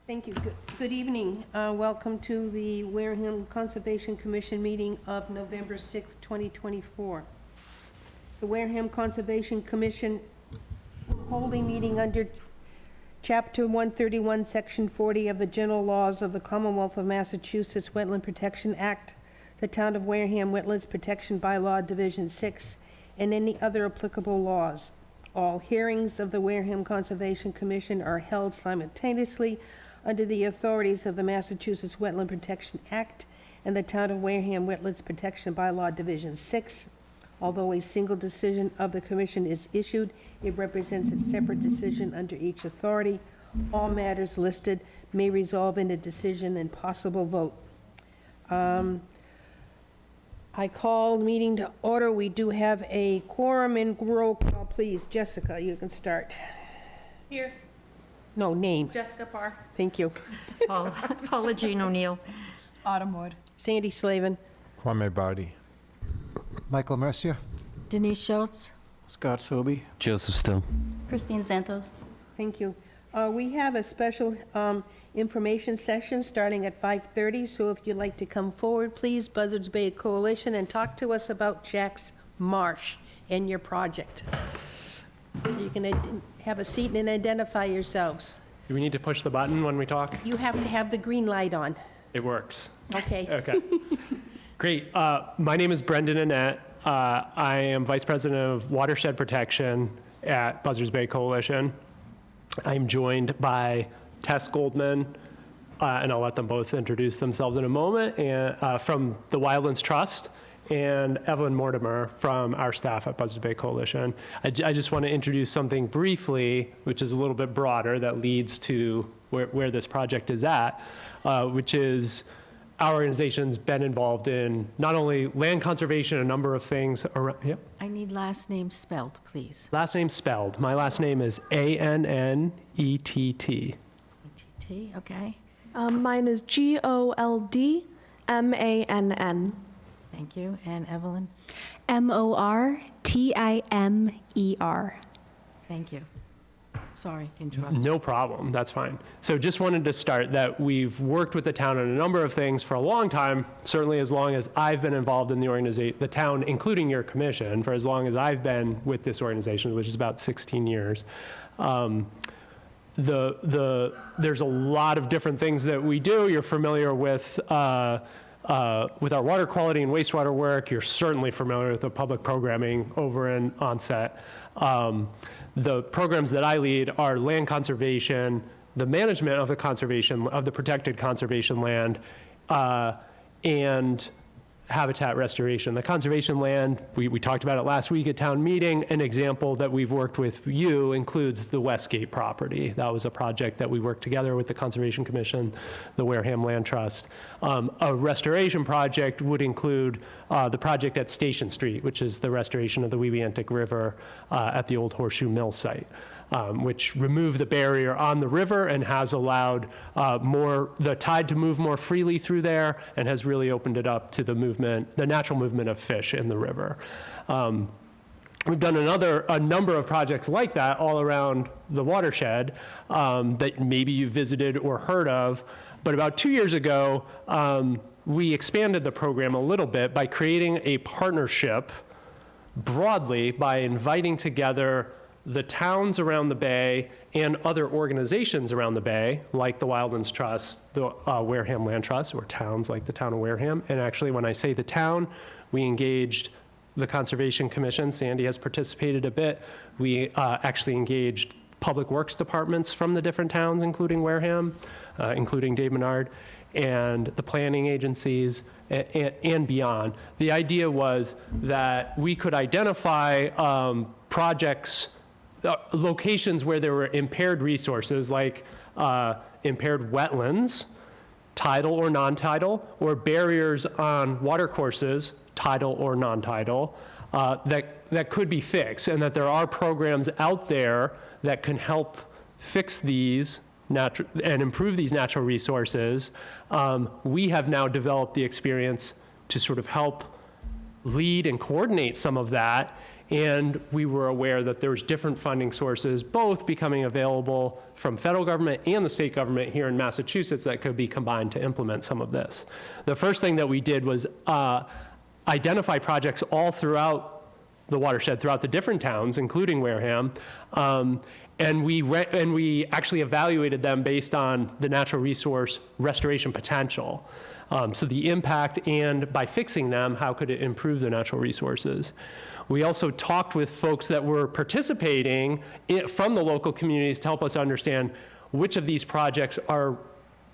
Thank you. Good evening. Welcome to the Wareham Conservation Commission meeting of November 6th, 2024. The Wareham Conservation Commission holding meeting under Chapter 131, Section 40 of the General Laws of the Commonwealth of Massachusetts Wetland Protection Act, the Town of Wareham Wetlands Protection Bylaw, Division 6, and any other applicable laws. All hearings of the Wareham Conservation Commission are held simultaneously under the authorities of the Massachusetts Wetland Protection Act and the Town of Wareham Wetlands Protection Bylaw, Division 6. Although a single decision of the Commission is issued, it represents a separate decision under each authority. All matters listed may resolve in a decision and possible vote. I call the meeting to order. We do have a quorum in roll call, please. Jessica, you can start. Here, No, name. Jessica Parr. Thank you. Paula Jean O'Neill. Autumn Wood. Sandy Slavin. Kwame Bowdy. Michael Mercier. Denise Schultz. Scott Sobey. Joseph Still. Christine Santos. Thank you. We have a special information session starting at 5:30, so if you'd like to come forward, please, Buzzards Bay Coalition, and talk to us about Jack's Marsh and your project. You can have a seat and identify yourselves. Do we need to push the button when we talk? You have to have the green light on. It works. Okay. Okay. Great. My name is Brendan Annette. I am Vice President of Watershed Protection at Buzzards Bay Coalition. I'm joined by Tess Goldman, and I'll let them both introduce themselves in a moment, and from the Wildlands Trust, and Evelyn Mortimer from our staff at Buzzards Bay Coalition. I just want to introduce something briefly, which is a little bit broader, that leads to where this project is at, which is our organization's been involved in not only land conservation, a number of things around, yep. I need last name spelled, please. Last name spelled. My last name is Annett. ETT, okay. Mine is Goldmann. Thank you. And Evelyn? Mortimer. Thank you. Sorry to interrupt. No problem, that's fine. So just wanted to start that we've worked with the town on a number of things for a long time, certainly as long as I've been involved in the organization, the town, including your commission, for as long as I've been with this organization, which is about 16 years. There's a lot of different things that we do. You're familiar with our water quality and wastewater work. You're certainly familiar with the public programming over in Onset. The programs that I lead are land conservation, the management of the protected conservation land, and habitat restoration. The conservation land, we talked about it last week at town meeting. An example that we've worked with you includes the Westgate property. That was a project that we worked together with the Conservation Commission, the Wareham Land Trust. A restoration project would include the project at Station Street, which is the restoration of the Weebiantic River at the old Horseshoe Mill site. Which removed the barrier on the river and has allowed the tide to move more freely through there, and has really opened it up to the natural movement of fish in the river. We've done a number of projects like that all around the watershed that maybe you visited or heard of. But about 2 years ago, we expanded the program a little bit by creating a partnership broadly by inviting together the towns around the bay and other organizations around the bay, like the Wildlands Trust, the Wareham Land Trust, or towns like the town of Wareham. And actually, when I say the town, we engaged the Conservation Commission. Sandy has participated a bit. We actually engaged public works departments from the different towns, including Wareham, including Dave Menard, and the planning agencies, and beyond. The idea was that we could identify projects, locations where there were impaired resources, like impaired wetlands, tidal or non-tidal, or barriers on watercourses, tidal or non-tidal, that could be fixed, and that there are programs out there that can help fix these and improve these natural resources. We have now developed the experience to sort of help lead and coordinate some of that And we were aware that there was different funding sources, both becoming available from federal government and the state government here in Massachusetts that could be combined to implement some of this. The first thing that we did was identify projects all throughout the watershed, throughout the different towns, including Wareham, and we actually evaluated them based on the natural resource restoration potential. So the impact, and by fixing them, how could it improve the natural resources? We also talked with folks that were participating from the local communities to help us understand which of these projects are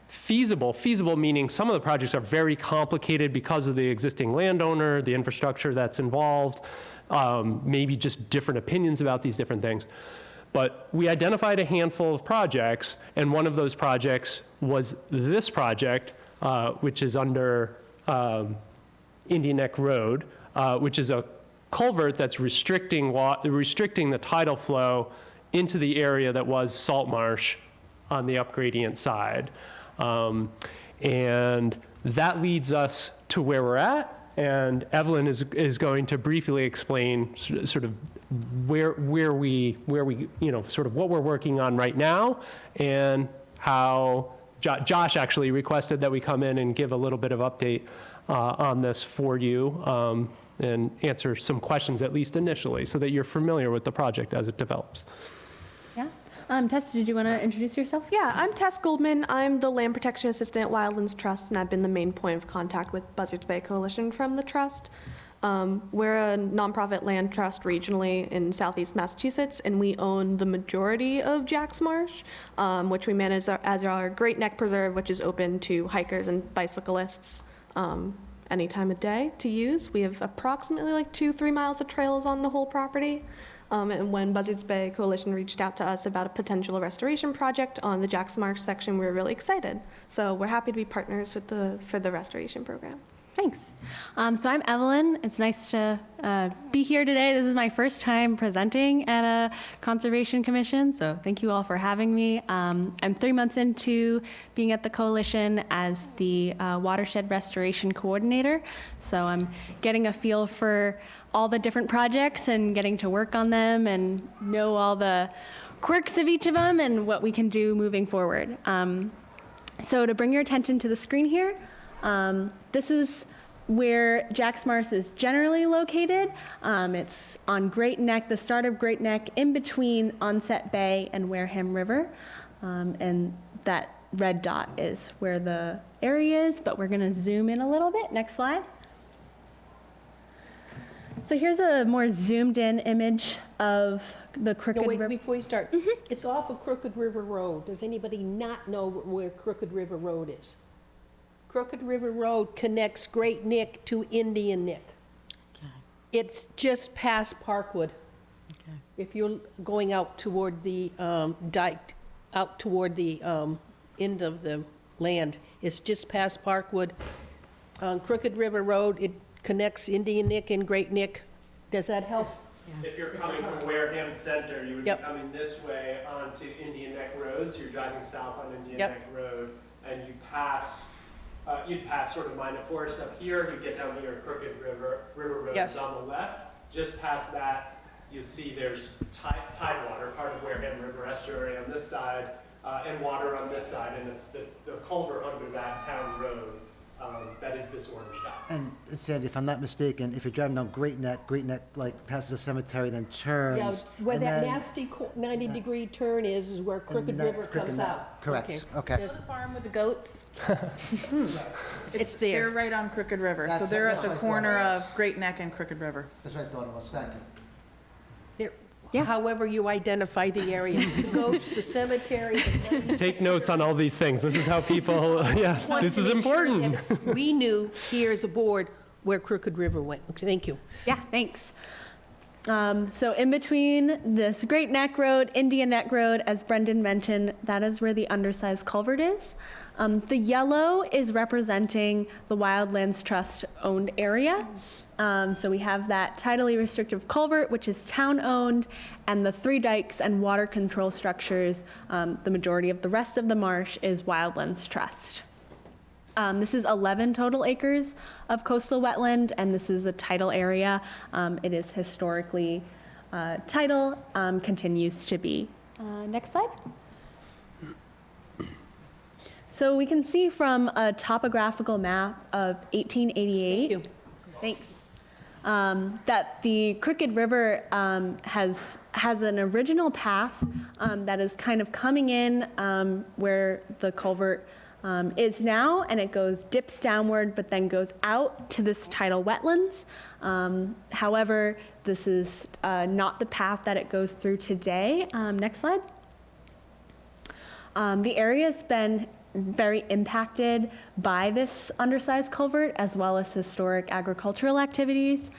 feasible. Feasible meaning some of the projects are very complicated because of the existing landowner, the infrastructure that's involved, maybe just different opinions about these different things. But we identified a handful of projects, and one of those projects was this project, which is under Indian Neck Road, which is a culvert that's restricting the tidal flow into the area that was salt marsh on the upgradient side. And that leads us to where we're at. And Evelyn is going to briefly explain sort of where we, sort of what we're working on right now, and how Josh actually requested that we come in and give a little bit of update on this for you, and answer some questions, at least initially, so that you're familiar with the project as it develops. Yeah. Tess, did you want to introduce yourself? Yeah, I'm Tess Goldman. I'm the Land Protection Assistant at Wildlands Trust, and I've been the main point of contact with Buzzards Bay Coalition from the Trust. We're a nonprofit land trust regionally in southeast Massachusetts, and we own the majority of Jack's Marsh, which we manage as our Great Neck Preserve, which is open to hikers and bicyclists any time of day to use. We have approximately like 2-3 miles of trails on the whole property. And when Buzzards Bay Coalition reached out to us about a potential restoration project on the Jack's Marsh section, we were really excited. So we're happy to be partners with for the restoration program. Thanks. So I'm Evelyn. It's nice to be here today. This is my first time presenting at a conservation commission, so thank you all for having me. I'm 3 months into being at the coalition as the watershed restoration coordinator, so I'm getting a feel for all the different projects and getting to work on them and know all the quirks of each of them and what we can do moving forward. So to bring your attention to the screen here, this is where Jack's Marsh is generally located. It's on Great Neck, the start of Great Neck, in between Onset Bay and Wareham River. And that red dot is where the area is, but we're gonna zoom in a little bit. Next slide. So here's a more zoomed in image of the Crooked No, wait, River. before you start, it's off of Crooked River Road. Does anybody not know where Crooked River Road is? Crooked River Road connects Great Neck to Indian Neck. Okay, It's just past Parkwood. okay. If you're going out toward the dike, out toward the end of the land, it's just past Parkwood. On Crooked River Road, it connects Indian Neck and Great Neck. Does that help? If you're coming from Wareham Center, you would Yep. be coming this way onto Indian Neck Road, so you're driving south on Indian Yep. Neck Road, and you'd pass sort of Minot Forest up here, you'd get down here, Crooked River Road Yes. is on the left. Just past that, you'll see there's Tidewater, part of Wareham River Estuary on this side, and water on this side, and it's the culvert under that town road. That is this orange dot. And Sandy, if I'm not mistaken, if you're driving down Great Neck like passes the cemetery, then turns. Yeah, where and that then- nasty 90-degree turn is where Crooked that's River Crooked comes Neck. out. Correct, okay. There's- The farm with the goats, It's they're there. right on Crooked River, so That's- they're at that's the what I corner thought. of Great Neck and Crooked River. That's what I thought it was, thank you. There. Yeah. However you identify the area. The goats, the cemetery. Take notes on all these things. This is how people, yeah, this is important. We knew here as a board where Crooked River went. Okay, thank you. Yeah, thanks. So in between this Great Neck Road, Indian Neck Road, as Brendan mentioned, that is where the undersized culvert is. The yellow is representing the Wildlands Trust owned area. So we have that tidally restrictive culvert, which is town-owned, and the 3 dikes and water control structures. The majority of the rest of the marsh is Wildlands Trust. This is 11 total acres of coastal wetland, and this is a tidal area. It is historically tidal, continues to be. Next slide. So we can see from a topographical map of 1888. Thank you. Thanks. That the Crooked River has an original path that is kind of coming in where the culvert is now, and it dips downward, but then goes out to this tidal wetlands. However, this is not the path that it goes through today. Next slide. The area's been very impacted by this undersized culvert, as well as historic agricultural activities.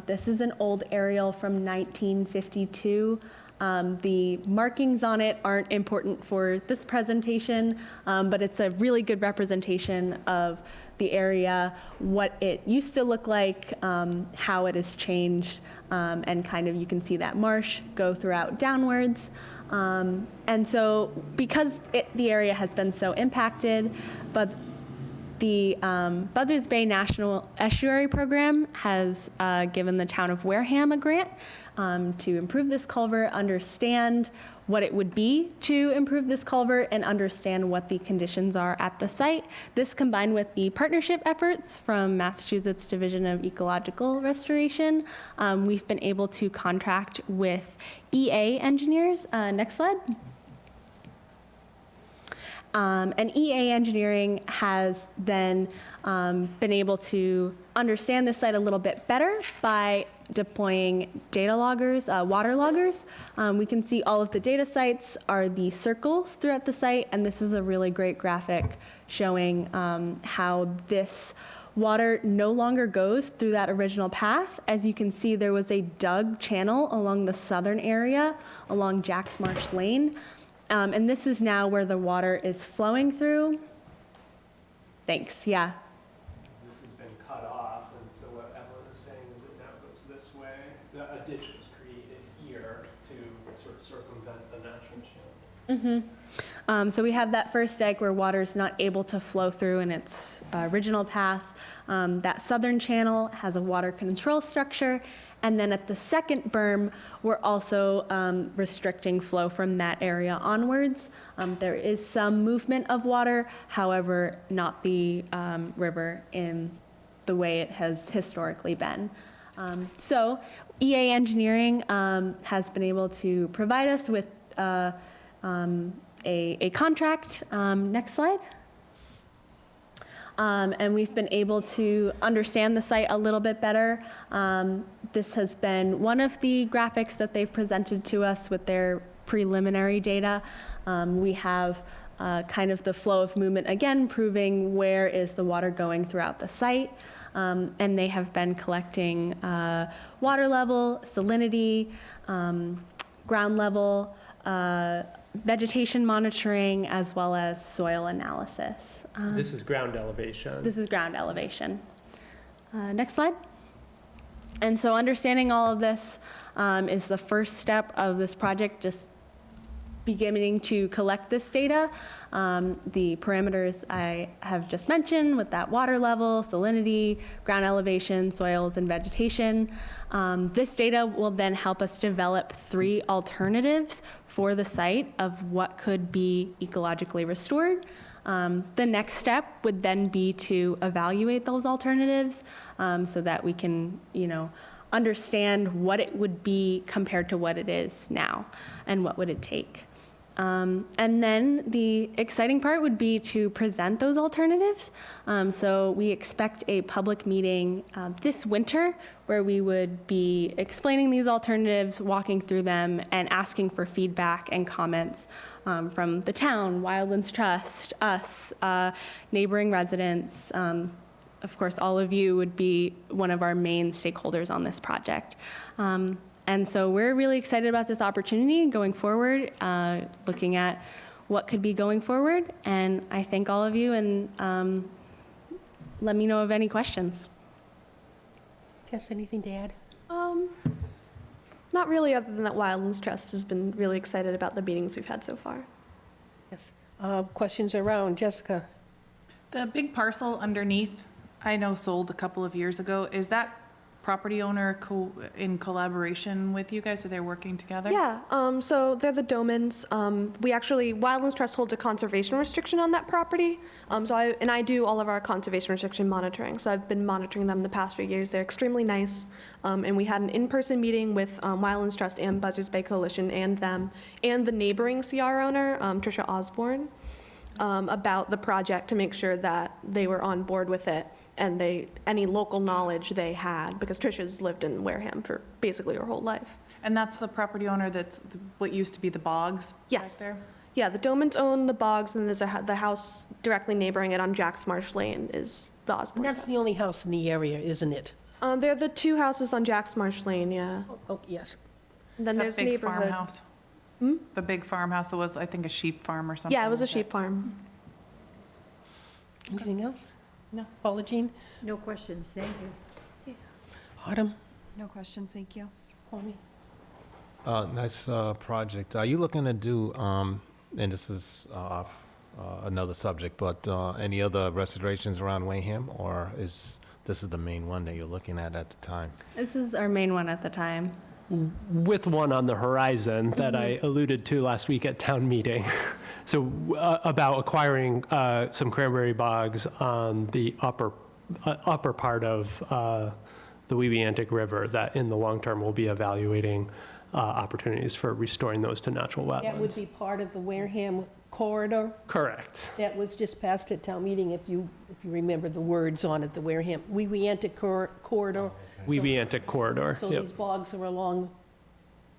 This is an old aerial from 1952. The markings on it aren't important for this presentation, but it's a really good representation of the area, what it used to look like, how it has changed, and kind of you can see that marsh go throughout downwards. And so because the area has been so impacted, but the Buzzards Bay National Estuary Program has given the town of Wareham a grant to improve this culvert, understand what it would be to improve this culvert, and understand what the conditions are at the site. This combined with the partnership efforts from Massachusetts Division of Ecological Restoration, we've been able to contract with EA engineers. Next slide. And EA Engineering has then been able to understand the site a little bit better by deploying data loggers, water loggers. We can see all of the data sites are the circles throughout the site, and this is a really great graphic showing how this water no longer goes through that original path. As you can see, there was a dug channel along the southern area, along Jack's Marsh Lane. And this is now where the water is flowing through. Thanks, yeah. This has been cut off, and so what Evelyn is saying is it now goes this way. A ditch was created here to sort of circumvent the natural channel. So we have that first dike where water is not able to flow through in its original path. That southern channel has a water control structure. And then at the second berm, we're also restricting flow from that area onwards. There is some movement of water, however, not the river in the way it has historically been. So EA Engineering has been able to provide us with a contract. Next slide. And we've been able to understand the site a little bit better. This has been one of the graphics that they've presented to us with their preliminary data. We have kind of the flow of movement again, proving where is the water going throughout the site. And they have been collecting water level, salinity, ground level, vegetation monitoring, as well as soil analysis. This is ground elevation. This is ground elevation. Next slide. And so understanding all of this is the first step of this project, just beginning to collect this data. The parameters I have just mentioned with that water level, salinity, ground elevation, soils, and vegetation. This data will then help us develop 3 alternatives for the site of what could be ecologically restored. The next step would then be to evaluate those alternatives so that we can, understand what it would be compared to what it is now and what would it take. And then the exciting part would be to present those alternatives. So we expect a public meeting this winter where we would be explaining these alternatives, walking through them, and asking for feedback and comments from the town, Wildlands Trust, us, neighboring residents. Of course, all of you would be one of our main stakeholders on this project. And so we're really excited about this opportunity going forward, looking at what could be going forward. And I thank all of you, and let me know of any questions. Jess, anything to add? Not really, other than that Wildlands Trust has been really excited about the meetings we've had so far. Yes. Questions around? Jessica? The big parcel underneath, I know sold a couple of years ago. Is that property owner in collaboration with you guys? Are they working together? Yeah, so they're the Domans. We actually, Wildlands Trust holds a conservation restriction on that property. I do all of our conservation restriction monitoring. So I've been monitoring them the past few years. They're extremely nice. And we had an in-person meeting with Wildlands Trust and Buzzards Bay Coalition and them and the neighboring CR owner, Tricia Osborne, about the project to make sure that they were on board with it. And any local knowledge they had, because Tricia's lived in Wareham for basically her whole life. And that's the property owner that's what used to be the bogs back Yes. there? Yeah, the Domans own the bogs, and there's the house directly neighboring it on Jack's Marsh Lane is the And Osborne. that's the only house in the area, isn't it? They're the two houses on Jack's Marsh Lane, yeah. Oh, yes. And then That there's big neighborhood. farmhouse? The big farmhouse that was, I think, a sheep farm or something? Yeah, it was a like that. sheep farm. Anything else? No. Paula Jean? No questions, thank you. Autumn? No questions, thank you. Kwame? Nice project. Are you looking to do, and this is off another subject, but any other restorations around Wareham, or is this the main one that you're looking at the time? This is our main one at the time. With one on the horizon that I alluded to last week at town meeting. So about acquiring some cranberry bogs on the upper part of the Weebiantic River that in the long term we'll be evaluating opportunities for restoring those to natural wetlands. That would be part of the Wareham corridor Correct. that was just passed at town meeting, if you remember the words on it, the Wareham, Weebiantic corridor. Weebiantic corridor. So Yep. these bogs are along,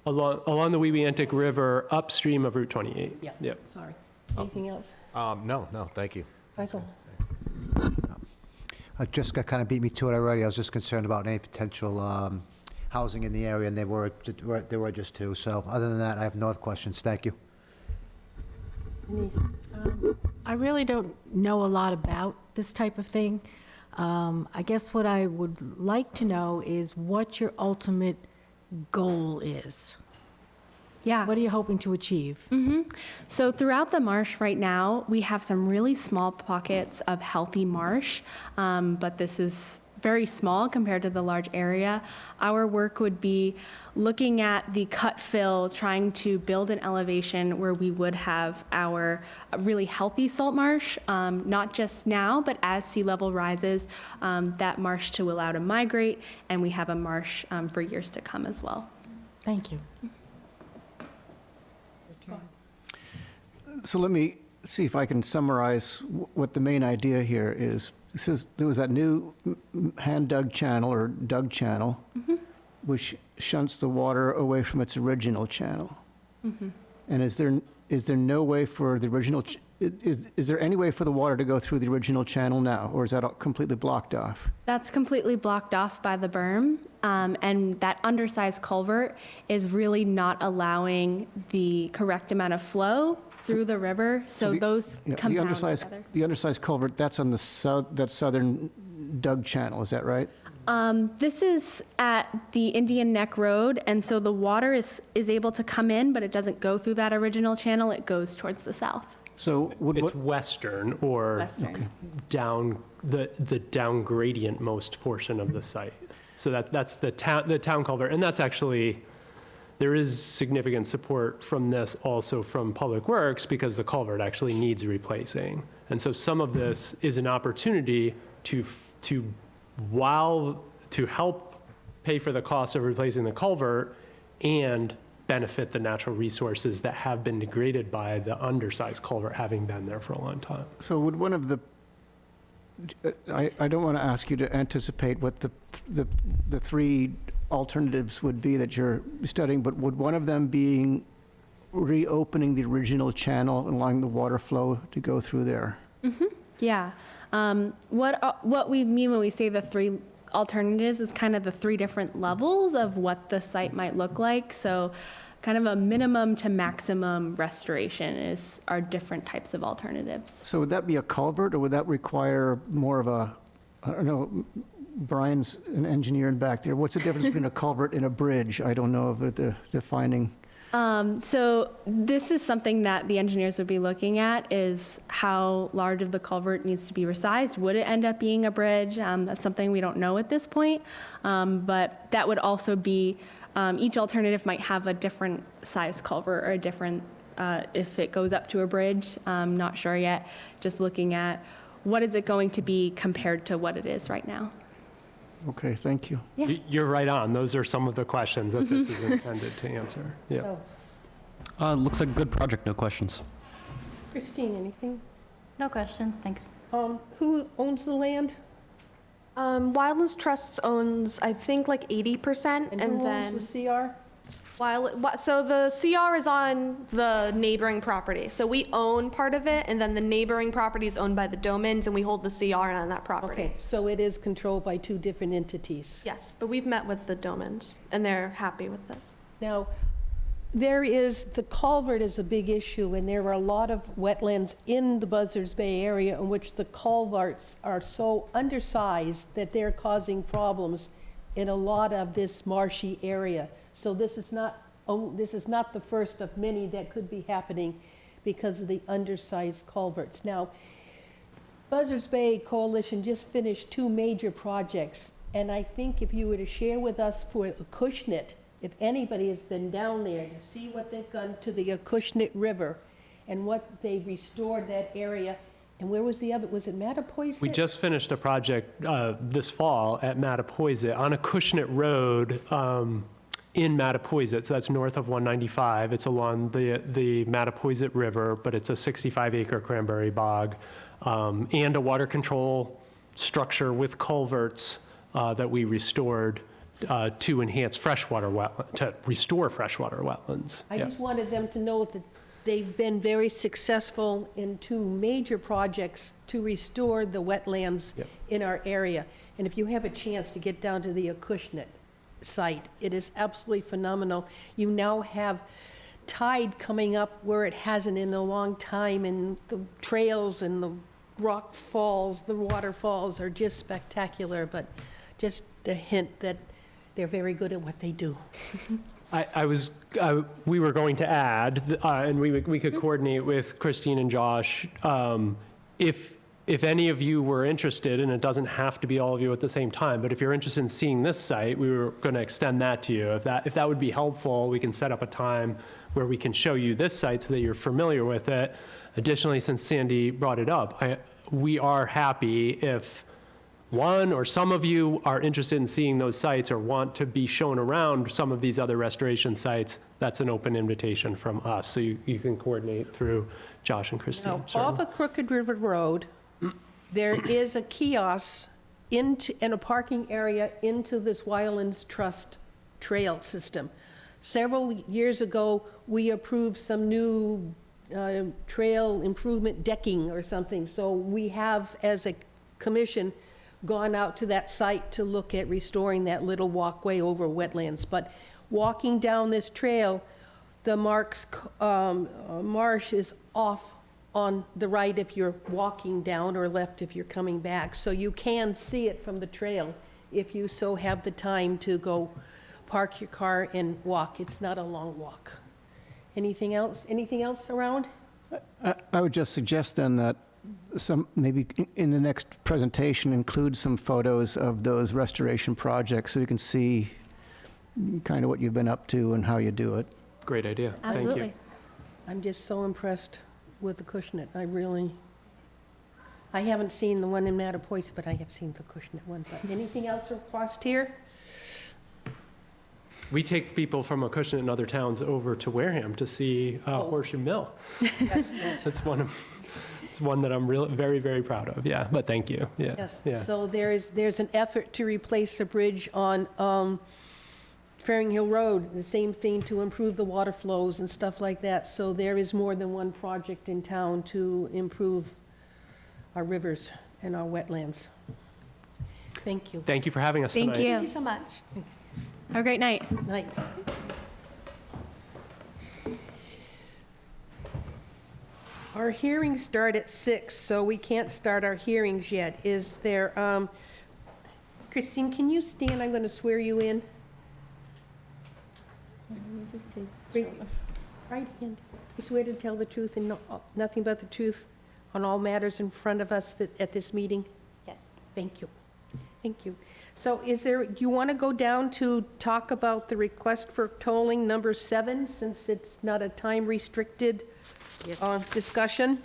Along the Weebiantic River upstream of Route 28. yeah, Yep. sorry. Anything else? No, thank you. Michael? Jessica kind of beat me to it already. I was just concerned about any potential housing in the area, and there were just two. So other than that, I have no other questions. Thank you. Denise? I really don't know a lot about this type of thing. I guess what I would like to know is what your ultimate goal is. Yeah. What are you hoping to achieve? So throughout the marsh right now, we have some really small pockets of healthy marsh, but this is very small compared to the large area. Our work would be looking at the cut fill, trying to build an elevation where we would have our really healthy salt marsh, not just now, but as sea level rises, that marsh to allow to migrate, and we have a marsh for years to come as well. Thank you. So let me see if I can summarize what the main idea here is. There was that new hand-dug channel or dug channel, which shunts the water away from its original channel. And is there no way for the original, is there any way for the water to go through the original channel now, or is that all completely blocked off? That's completely blocked off by the berm, and that undersized culvert is really not allowing the correct amount of flow through the river, so the- those Yeah, compound together. The undersized culvert, that's on the that southern dug channel, is that right? This is at the Indian Neck Road, and so the water is able to come in, but it doesn't go through that original channel, it goes towards the south. So would It's what, western or Western. down, the down gradient most portion of the site. So that's the town culvert, and that's actually, there is significant support from this also from Public Works because the culvert actually needs replacing. And so some of this is an opportunity to help pay for the cost of replacing the culvert and benefit the natural resources that have been degraded by the undersized culvert having been there for a long time. so would one of the, I don't want to ask you to anticipate what the three alternatives would be that you're studying, but would one of them being reopening the original channel and allowing the water flow to go through there? Yeah. What we mean when we say the three alternatives is kind of the three different levels of what the site might look like. So kind of a minimum to maximum restoration is our different types of alternatives. So would that be a culvert, or would that require more of a, I don't know, Brian's an engineer in back there. What's the difference between a culvert and a bridge? I don't know of the defining. So this is something that the engineers would be looking at, is how large of the culvert needs to be resized. Would it end up being a bridge? That's something we don't know at this point. But that would also be, each alternative might have a different size culvert or a different, if it goes up to a bridge. I'm not sure yet. Just looking at what is it going to be compared to what it is right now. Okay, thank you. Yeah. You're right on. Those are some of the questions that this is intended to answer. Yeah. So, Looks like a good project, no questions. Christine, anything? No questions, thanks. Who owns the land? Wildlands Trust owns, I think, like 80%, And and who then owns the CR? so the CR is on the neighboring property. So we own part of it, and then the neighboring property is owned by the Domans, and we hold the CR on that property. Okay, so it is controlled by two different entities. Yes, but we've met with the Domans, and they're happy with this. Now, the culvert is a big issue, and there are a lot of wetlands in the Buzzards Bay area in which the culverts are so undersized that they're causing problems in a lot of this marshy area. So this is not the first of many that could be happening because of the undersized culverts. Now, Buzzards Bay Coalition just finished two major projects, and I think if you were to share with us for Acushnet, if anybody has been down there to see what they've done to the Acushnet River and what they restored that area, and where was the other, was it Mattapoisett? We just finished a project this fall at Mattapoisett on Acushnet Road in Mattapoisett. So that's north of 195. It's along the Mattapoisett River, but it's a 65-acre cranberry bog and a water control structure with culverts that we restored to enhance freshwater wetland, to restore freshwater wetlands. I Yeah. just wanted them to know that they've been very successful in two major projects to restore the wetlands Yep. in our area. And if you have a chance to get down to the Acushnet site, it is absolutely phenomenal. You now have tide coming up where it hasn't in a long time, and the trails and the rock falls, the waterfalls are just spectacular, but just a hint that they're very good at what they do. We were going to add, and we could coordinate with Christine and Josh, if any of you were interested, and it doesn't have to be all of you at the same time, but if you're interested in seeing this site, we were going to extend that to you. If that would be helpful, we can set up a time where we can show you this site so that you're familiar with it. Additionally, since Sandy brought it up, we are happy if one or some of you are interested in seeing those sites or want to be shown around some of these other restoration sites. That's an open invitation from us, so you can coordinate through Josh and Christine. Now, certainly. off of Crooked River Road, there is a kiosk and a parking area into this Wildlands Trust trail system. Several years ago, we approved some new trail improvement decking or something. So we have, as a commission, gone out to that site to look at restoring that little walkway over wetlands. But walking down this trail, the marsh is off on the right if you're walking down, or left if you're coming back. So you can see it from the trail if you so have the time to go park your car and walk. It's not a long walk. Anything else? Anything else around? I would just suggest then that maybe in the next presentation include some photos of those restoration projects so you can see kind of what you've been up to and how you do it. Great idea. Absolutely. Thank you. I'm just so impressed with the Acushnet. I haven't seen the one in Mattapoisett, but I have seen the Acushnet one. But anything else across here? We take people from Acushnet and other towns over to Wareham to see Horseshoe Mill. It's one that I'm very, very proud of. Yeah, but thank you. Yeah. Yes. Yeah. So there's an effort to replace the bridge on Faring Hill Road, the same thing, to improve the water flows and stuff like that. So there is more than one project in town to improve our rivers and our wetlands. Thank you. Thank you for having us Thank tonight. you. Thank you so much. Have a great night. Night. Our hearings start at 6, so we can't start our hearings yet. Is there, Christine, can you stand? I'm going to swear you in. Right hand. I swear to tell the truth and nothing but the truth on all matters in front of us at this meeting? Yes. Thank you. Thank you. So do you want to go down to talk about the request for tolling number 7, since it's not a time-restricted discussion?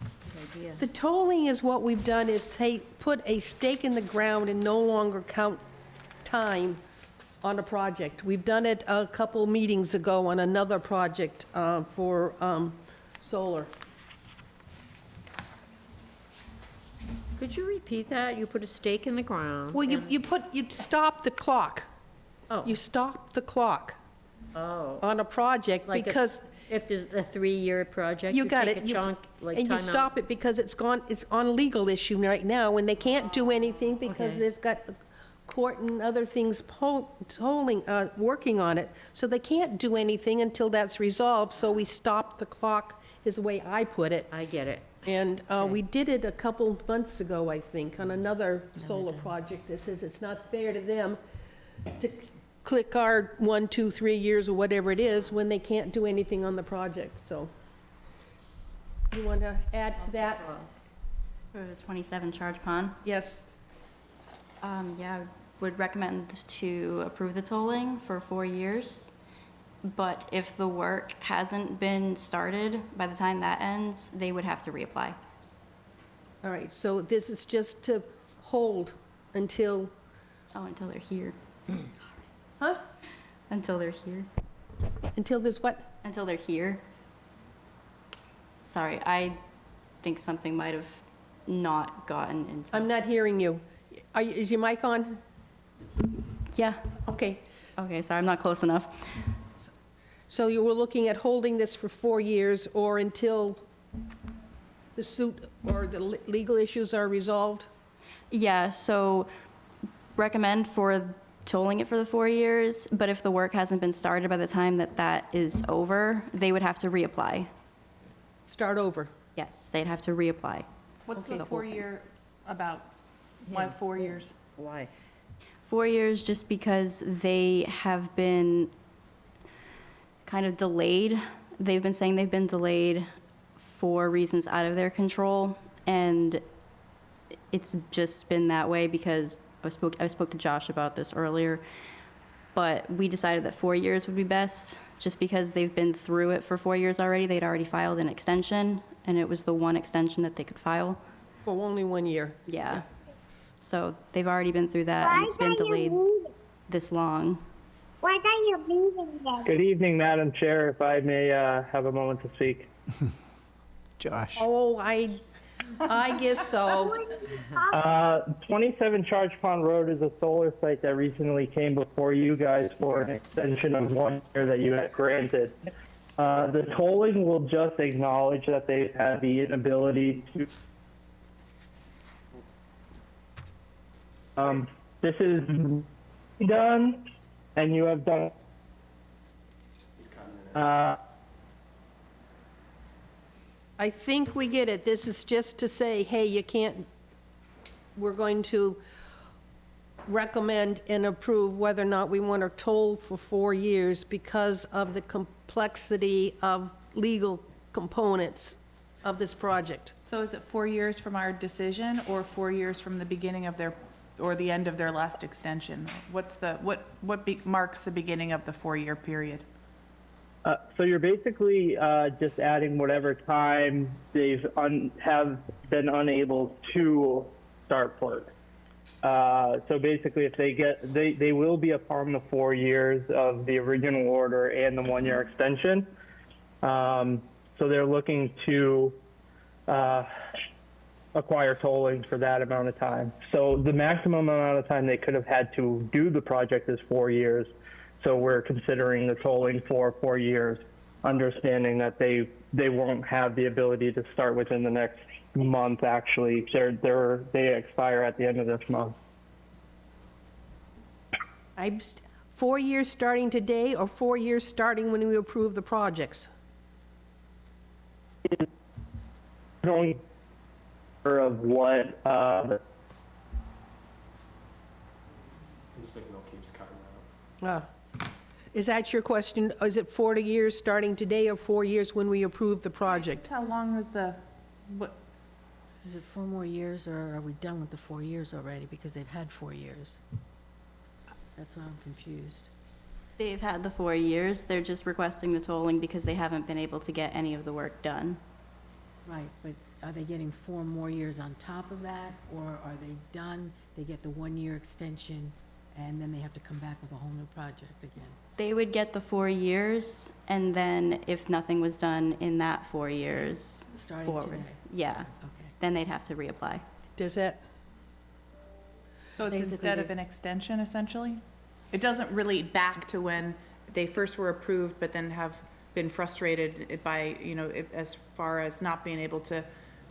Good idea. The tolling is what we've done is, put a stake in the ground and no longer count time on a project. We've done it a couple meetings ago on another project for solar. Could you repeat that? You put a stake in the ground. Well, you stop the clock. Oh. You stop the clock Oh. on a project Like because If there's a 3-year project, you got take it. a chunk, like And you timeout. stop it because it's on legal issue right now, and they can't do anything because Okay. there's got court and other things working on it. So they can't do anything until that's resolved, so we stop the clock, is the way I put it. I get it. And we did it a couple months ago, I think, on another solar project that says it's not fair to them to click our 1, 2, 3 years or whatever it is when they can't do anything on the project, so. You want to add to that? For the 27 Charge Pond, Yes. yeah, I would recommend to approve the tolling for 4 years. But if the work hasn't been started by the time that ends, they would have to reapply. All right, so this is just to hold until, Oh, until they're here. huh? Until they're here. Until there's what? Until they're here. Sorry, I think something might have not gotten into. I'm not hearing you. Is your mic on? Yeah. Okay. Okay, sorry, I'm not close enough. So you were looking at holding this for 4 years or until the suit or the legal issues are resolved? Yeah, so recommend for tolling it for the 4 years, but if the work hasn't been started by the time that that is over, they would have to reapply. Start over? Yes, they'd have to reapply. What's Okay. the 4-year about? Why 4 years? Why? 4 years just because they have been kind of delayed. They've been saying they've been delayed for reasons out of their control, and it's just been that way because I spoke to Josh about this earlier, but we decided that 4 years would be best, just because they've been through it for 4 years already. They'd already filed an extension, and it was the one extension that they could file. For only 1 year? Yeah. So they've already been through that, and it's been delayed this long. Why don't you leaving them? Good evening, Madam Chair, if I may have a moment to speak. Josh. Oh, I guess so. 27 Charge Pond Road is a solar site that recently came before you guys for an extension of 1 year that you had granted. The tolling will just acknowledge that they've had the inability to. This is done, and you have done. I think we get it. This is just to say, hey, you can't, we're going to recommend and approve whether or not we want to toll for 4 years because of the complexity of legal components of this project. So is it 4 years from our decision or 4 years from the beginning of their, or the end of their last extension? What's the, what marks the beginning of the 4-year period? So you're basically just adding whatever time they've have been unable to start work. So basically, if they get, they will be upon the 4 years of the original order and the 1 year extension. So they're looking to acquire tolling for that amount of time. So the maximum amount of time they could have had to do the project is 4 years. So we're considering the tolling for 4 years, understanding that they won't have the ability to start within the next month. Actually, they expire at the end of this month. 4 years starting today or 4 years starting when we approve the projects? Only of what The signal keeps cutting out. Is that your question? Is it 40 years starting today or 4 years when we approve the project? How long was the, what, Is it 4 more years, or are we done with the 4 years already? Because they've had 4 years. That's why I'm confused. They've had the 4 years, they're just requesting the tolling because they haven't been able to get any of the work done. Right, but are they getting 4 more years on top of that, or are they done? They get the 1-year extension, and then they have to come back with a whole new project again? They would get the 4 years, and then if nothing was done in that 4 years Starting forward. today? Yeah, Okay. then they'd have to reapply. Does that, so it's Basically, instead of they- an extension essentially? It doesn't relate back to when they first were approved, but then have been frustrated by, you know, as far as not being able to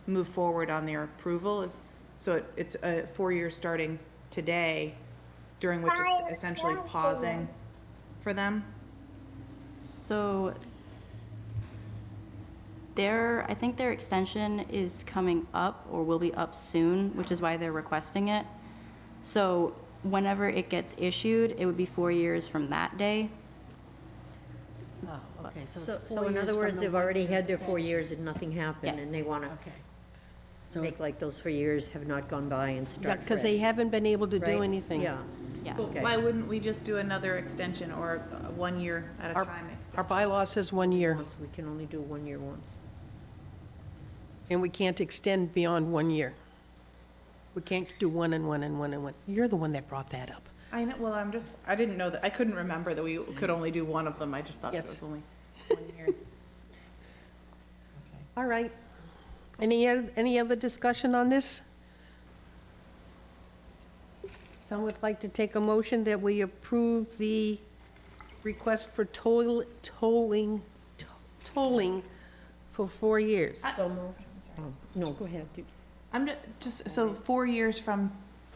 move forward on their approval is, so it's 4 years starting today, during which it's essentially pausing for them? So I think their extension is coming up or will be up soon, which is why they're requesting it. So whenever it gets issued, it would be 4 years from that day. Oh, okay, so So, it's so 4 in years other from words, the they've already 1-year had their 4 extension. years and nothing happened, Yeah. and they want Okay. to So make like those 4 years have not gone by and start because they fresh, haven't been able to do right? anything. Yeah. Yeah. But Okay. why wouldn't we just do another extension or 1 year at a Our- time extension? Our bylaw says 1 year, Once, we can only do 1 year once. and we can't extend beyond 1 year. We can't do one and one and one and one. You're the one that brought that up. I know, well, I didn't know that, I couldn't remember that we could only do one of them, I just thought it Yes. was only 1 year. All right. Any other discussion on this? Someone would like to take a motion that we approve the request for tolling for 4 years. So moved. Oh, no, go ahead. Just, so 4 years from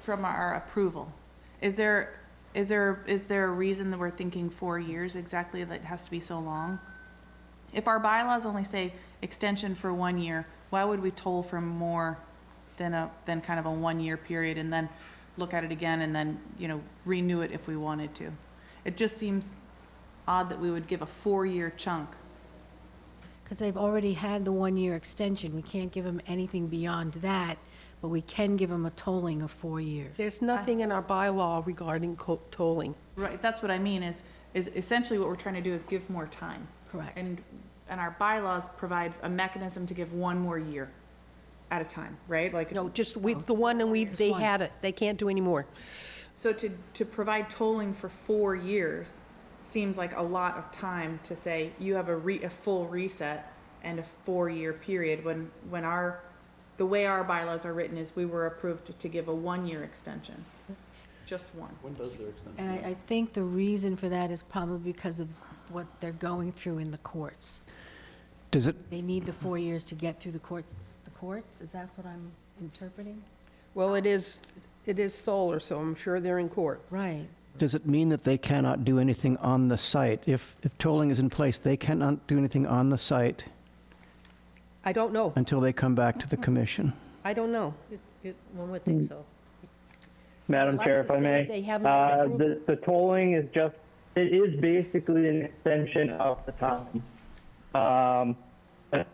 our approval, is there a reason that we're thinking 4 years exactly that it has to be so long? If our bylaws only say extension for 1 year, why would we toll for more than kind of a 1 year period and then look at it again and then, you know, renew it if we wanted to? It just seems odd that we would give a 4-year chunk. because they've already had the 1-year extension. We can't give them anything beyond that, but we can give them a tolling of 4 years. There's nothing in our bylaw regarding tolling. Right, that's what I mean, is essentially what we're trying to do is give more time. Correct. And our bylaws provide a mechanism to give 1 more year at a time, right? Like, No, just the one, and they had it. They can't do any more. so to provide tolling for 4 years seems like a lot of time to say you have a full reset and a 4-year period when the way our bylaws are written is we were approved to give a 1-year extension. Just one. And I think the reason for that is probably because of what they're going through in the courts. Does it, They need the 4 years to get through the courts, is that what I'm interpreting? Well, it is solar, so I'm sure they're in court. Right. does it mean that they cannot do anything on the site? If tolling is in place, they cannot do anything on the site I don't know. until they come back to the commission? I don't know. One would think so. Madam I'd like Chair, to if I say may, they haven't approved- the tolling is just, it is basically an extension of the time. Right.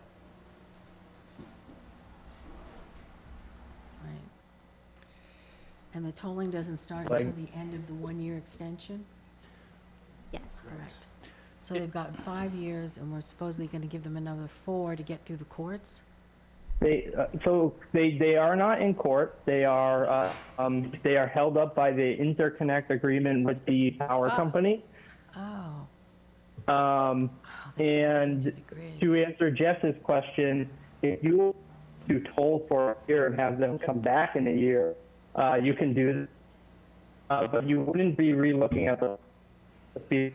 And the tolling doesn't start Like- until the end of the 1-year extension? Yes. Correct. So they've got 5 years, and we're supposedly going to give them another 4 to get through the courts? They are not in court. They are held up by the interconnect agreement with the power company. Oh. And To the grid. to answer Jess's question, if you do toll for a year and have them come back in a year, you can do that. But you wouldn't be relooking at the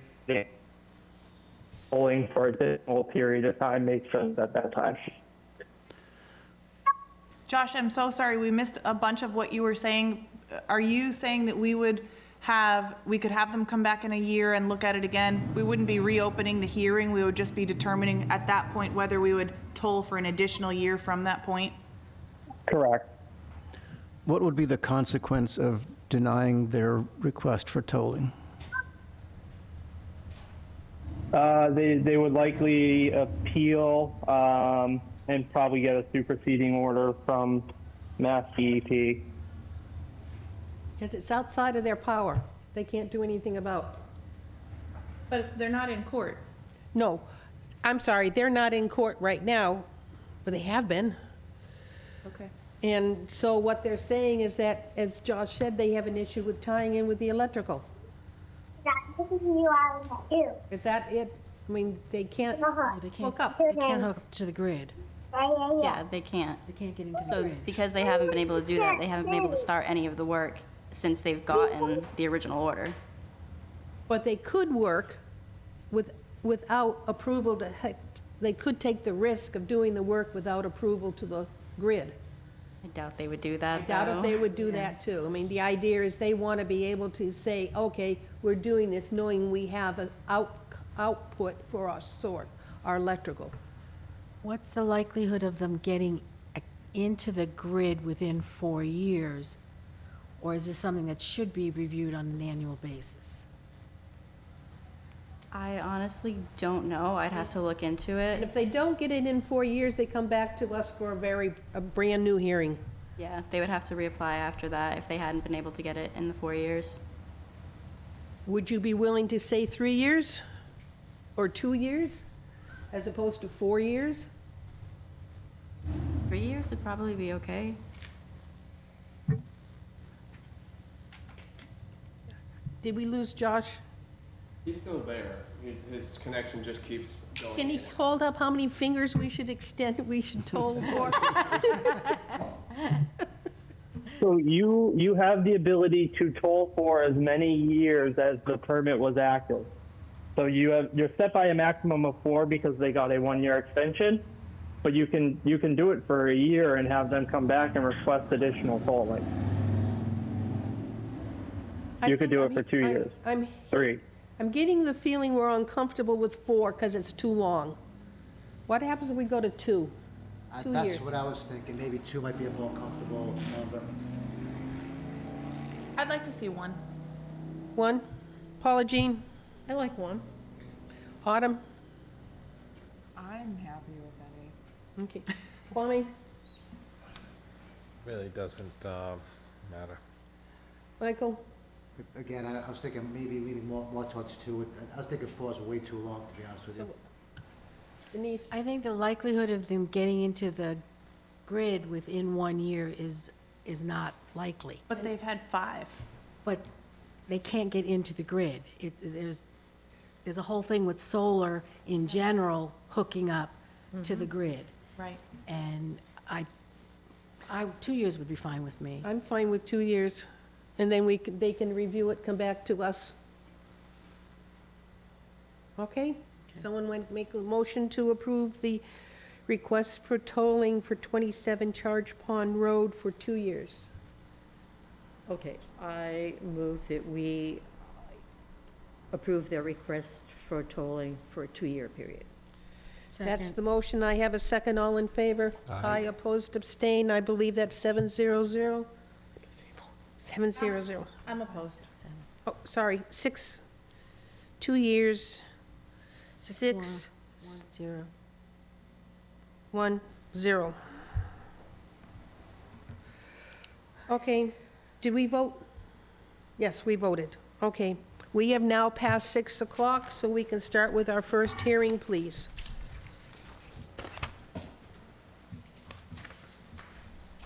tolling for additional period of time makes sense at that time. Josh, I'm so sorry, we missed a bunch of what you were saying. Are you saying that we could have them come back in a year and look at it again? We wouldn't be reopening the hearing, we would just be determining at that point whether we would toll for an additional year from that point? Correct. What would be the consequence of denying their request for tolling? They would likely appeal and probably get a superseding order from Mass DEP. Because it's outside of their power. They can't do anything about. But they're not in court. No, I'm sorry, they're not in court right now, but they have been. Okay. And so what they're saying is that, as Josh said, they have an issue with tying in with the electrical. Is that it? I mean, they can't They can't, hook up. they can't hook up to the grid. Yeah, they can't. They can't get into the So grid. because they haven't been able to do that, they haven't been able to start any of the work since they've gotten the original order. But they could work without approval they could take the risk of doing the work without approval to the grid. I doubt they would do that, I doubt if though. they would do that too. I mean, the idea is they want to be able to say, okay, we're doing this knowing we have an output for our sort, our electrical. What's the likelihood of them getting into the grid within 4 years? Or is this something that should be reviewed on an annual basis? I honestly don't know. I'd have to look into And it. if they don't get it in 4 years, they come back to us for a brand-new hearing. Yeah, they would have to reapply after that if they hadn't been able to get it in the 4 years. Would you be willing to say 3 years? Or 2 years? As opposed to 4 years? 3 years would probably be okay. Did we lose Josh? He's still there. His connection just keeps going. Can he hold up how many fingers we should extend, we should toll for? So you have the ability to toll for as many years as the permit was active. So you're set by a maximum of 4 because they got a 1-year extension, but you can do it for a year and have them come back and request additional tolling. You could do it for 2 years, 3. I'm getting the feeling we're uncomfortable with 4 because it's too long. What happens if we go to 2? 2 years. That's what I was thinking, maybe 2 might be a more comfortable number. I'd like to see 1. 1? Paula Jean? I like 1. Autumn? I'm happy with any. Okay. Kwame? Really doesn't matter. Michael? Again, I was thinking maybe leaning more towards 2. I was thinking 4 is way too long, to be honest with you. Denise? I think the likelihood of them getting into the grid within 1 year is not likely. But they've had 5. But they can't get into the grid. There's a whole thing with solar in general hooking up to the grid. Right. And 2 years would be fine with me. I'm fine with 2 years. And then they can review it, come back to us. Okay? Someone want to make a motion to approve the request for tolling for 27 Charge Pond Road for 2 years. Okay, I move that we approve their request for tolling for a 2-year period. That's the motion. I have a second. All in favor? Aye. Opposed, abstain. I believe that's 700. 700. I'm opposed. Oh, sorry, 6, 2 years, 6, 0. 1, 0. Okay, did we vote? Yes, we voted. Okay, we have now passed 6 o'clock, so we can start with our first hearing, please.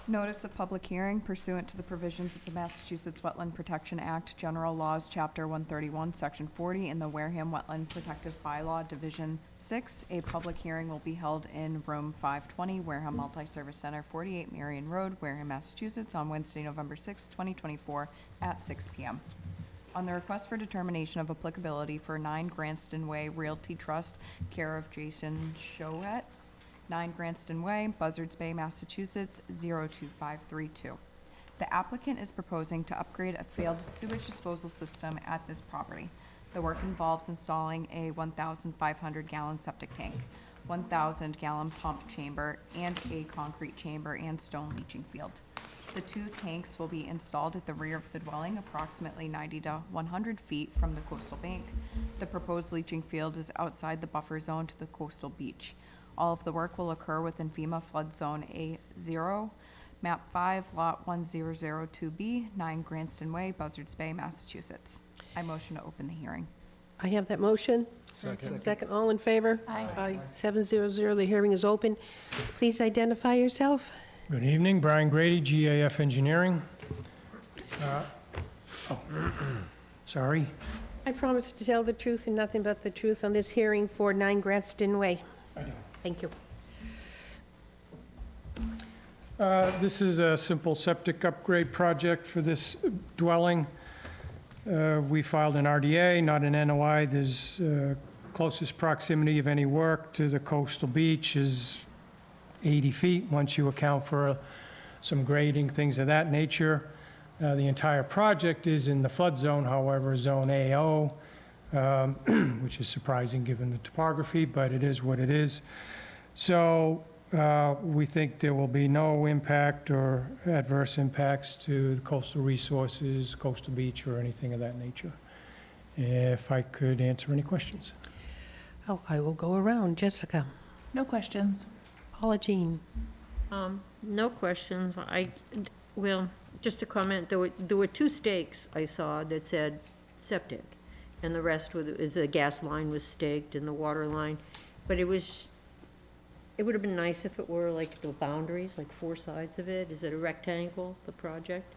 Notice of public hearing pursuant to the provisions of the Massachusetts Wetland Protection Act, General Laws, Chapter 131, Section 40, and the Wareham Wetland Protective Bylaw, Division 6. A public hearing will be held in Room 520, Wareham Multi-Service Center, 48 Marion Road, Wareham, Massachusetts, on Wednesday, November 6, 2024, at 6 p.m. On the request for determination of applicability for 9 Granston Way Realty Trust, care of Jason Chouette, 9 Granston Way, Buzzards Bay, Massachusetts, 02532. The applicant is proposing to upgrade a failed sewage disposal system at this property. The work involves installing a 1,500-gallon septic tank, 1,000-gallon pump chamber, and a concrete chamber and stone leaching field. The 2 tanks will be installed at the rear of the dwelling, approximately 90 to 100 feet from the coastal bank. The proposed leaching field is outside the buffer zone to the coastal beach. All of the work will occur within FEMA Flood Zone A0, Map 5, Lot 1002B, 9 Granston Way, Buzzards Bay, Massachusetts. I motion to open the hearing. I have that motion. Second. Second, all in favor? Aye. 700, the hearing is open. Please identify yourself. Good evening, Brian Grady, GAF Engineering. Sorry. I promise to tell the truth and nothing but the truth on this hearing for 9 Granston Way. I do. Thank you. This is a simple septic upgrade project for this dwelling. We filed an RDA, not an NOI. There's closest proximity of any work to the coastal beach is 80 feet, once you account for some grading, things of that nature. The entire project is in the flood zone, however, Zone AO, which is surprising given the topography, but it is what it is. So we think there will be no impact or adverse impacts to the coastal resources, coastal beach, or anything of that nature. If I could answer any questions. Oh, I will go around. Jessica. No questions. Paula Jean. No questions. Well, just a comment, there were 2 stakes I saw that said septic, and the rest were, the gas line was staked and the water line, but it would have been nice if it were like the boundaries, like 4 sides of it. Is it a rectangle, the project?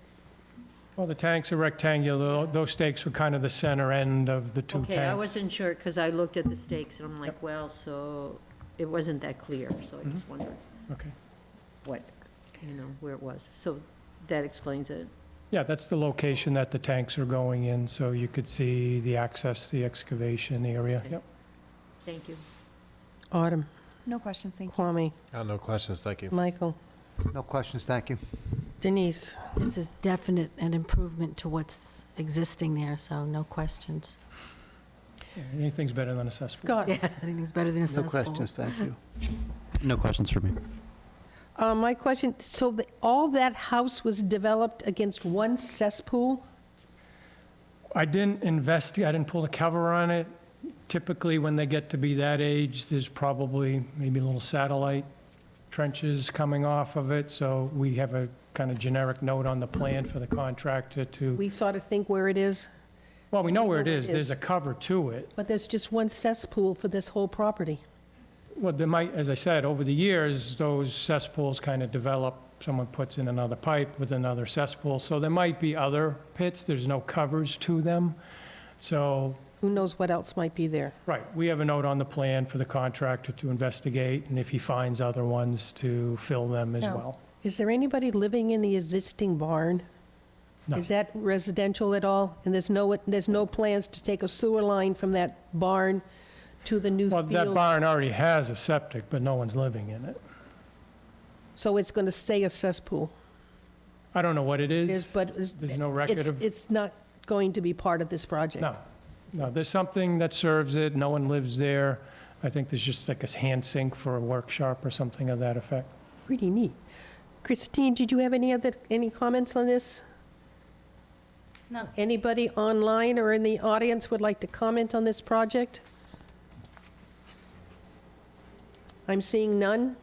Well, the tanks are rectangular. Those stakes were kind of the center end of the 2 tanks. Okay, I wasn't sure, because I looked at the stakes and I'm like, well, so it wasn't that clear, so I just wondered Okay. what, where it was. So that explains it. Yeah, that's the location that the tanks are going in, so you could see the access, the excavation area. Yep. Thank you. Autumn. No questions, thank you. Kwame. No questions, thank you. Michael. No questions, thank you. Denise. This is definite an improvement to what's existing there, so no questions. Yeah, anything's better than a cesspool. Scott. Yeah, anything's better than a No cesspool. questions, thank you. No questions for me. My question, so all that house was developed against one cesspool? I didn't investigate, I didn't pull the cover on it. Typically, when they get to be that age, there's probably maybe little satellite trenches coming off of it, so we have a kind of generic note on the plan for the contractor to, We sort of think where it is, well, we know where it where it is, there's is. a cover to it. but there's just one cesspool for this whole property. Well, there might, as I said, over the years, those cesspools kind of develop, someone puts in another pipe with another cesspool, so there might be other pits, there's no covers to them. So, Who knows what else might be there? right, we have a note on the plan for the contractor to investigate, and if he finds other ones, to fill them as Now, well. Is there anybody living in the existing barn? No. Is that residential at all? And there's no plans to take a sewer line from that barn to the new Well, that field? barn already has a septic, but no one's living in it. So it's going to stay a cesspool? I don't know what it is. But There's no record of, it's not going to be part of this project? no, there's something that serves it, no one lives there. I think there's just like a hand sink for a workshop or something of that effect. Pretty neat. Christine, did you have any comments on this? No. Anybody online or in the audience would like to comment on this project? I'm seeing none.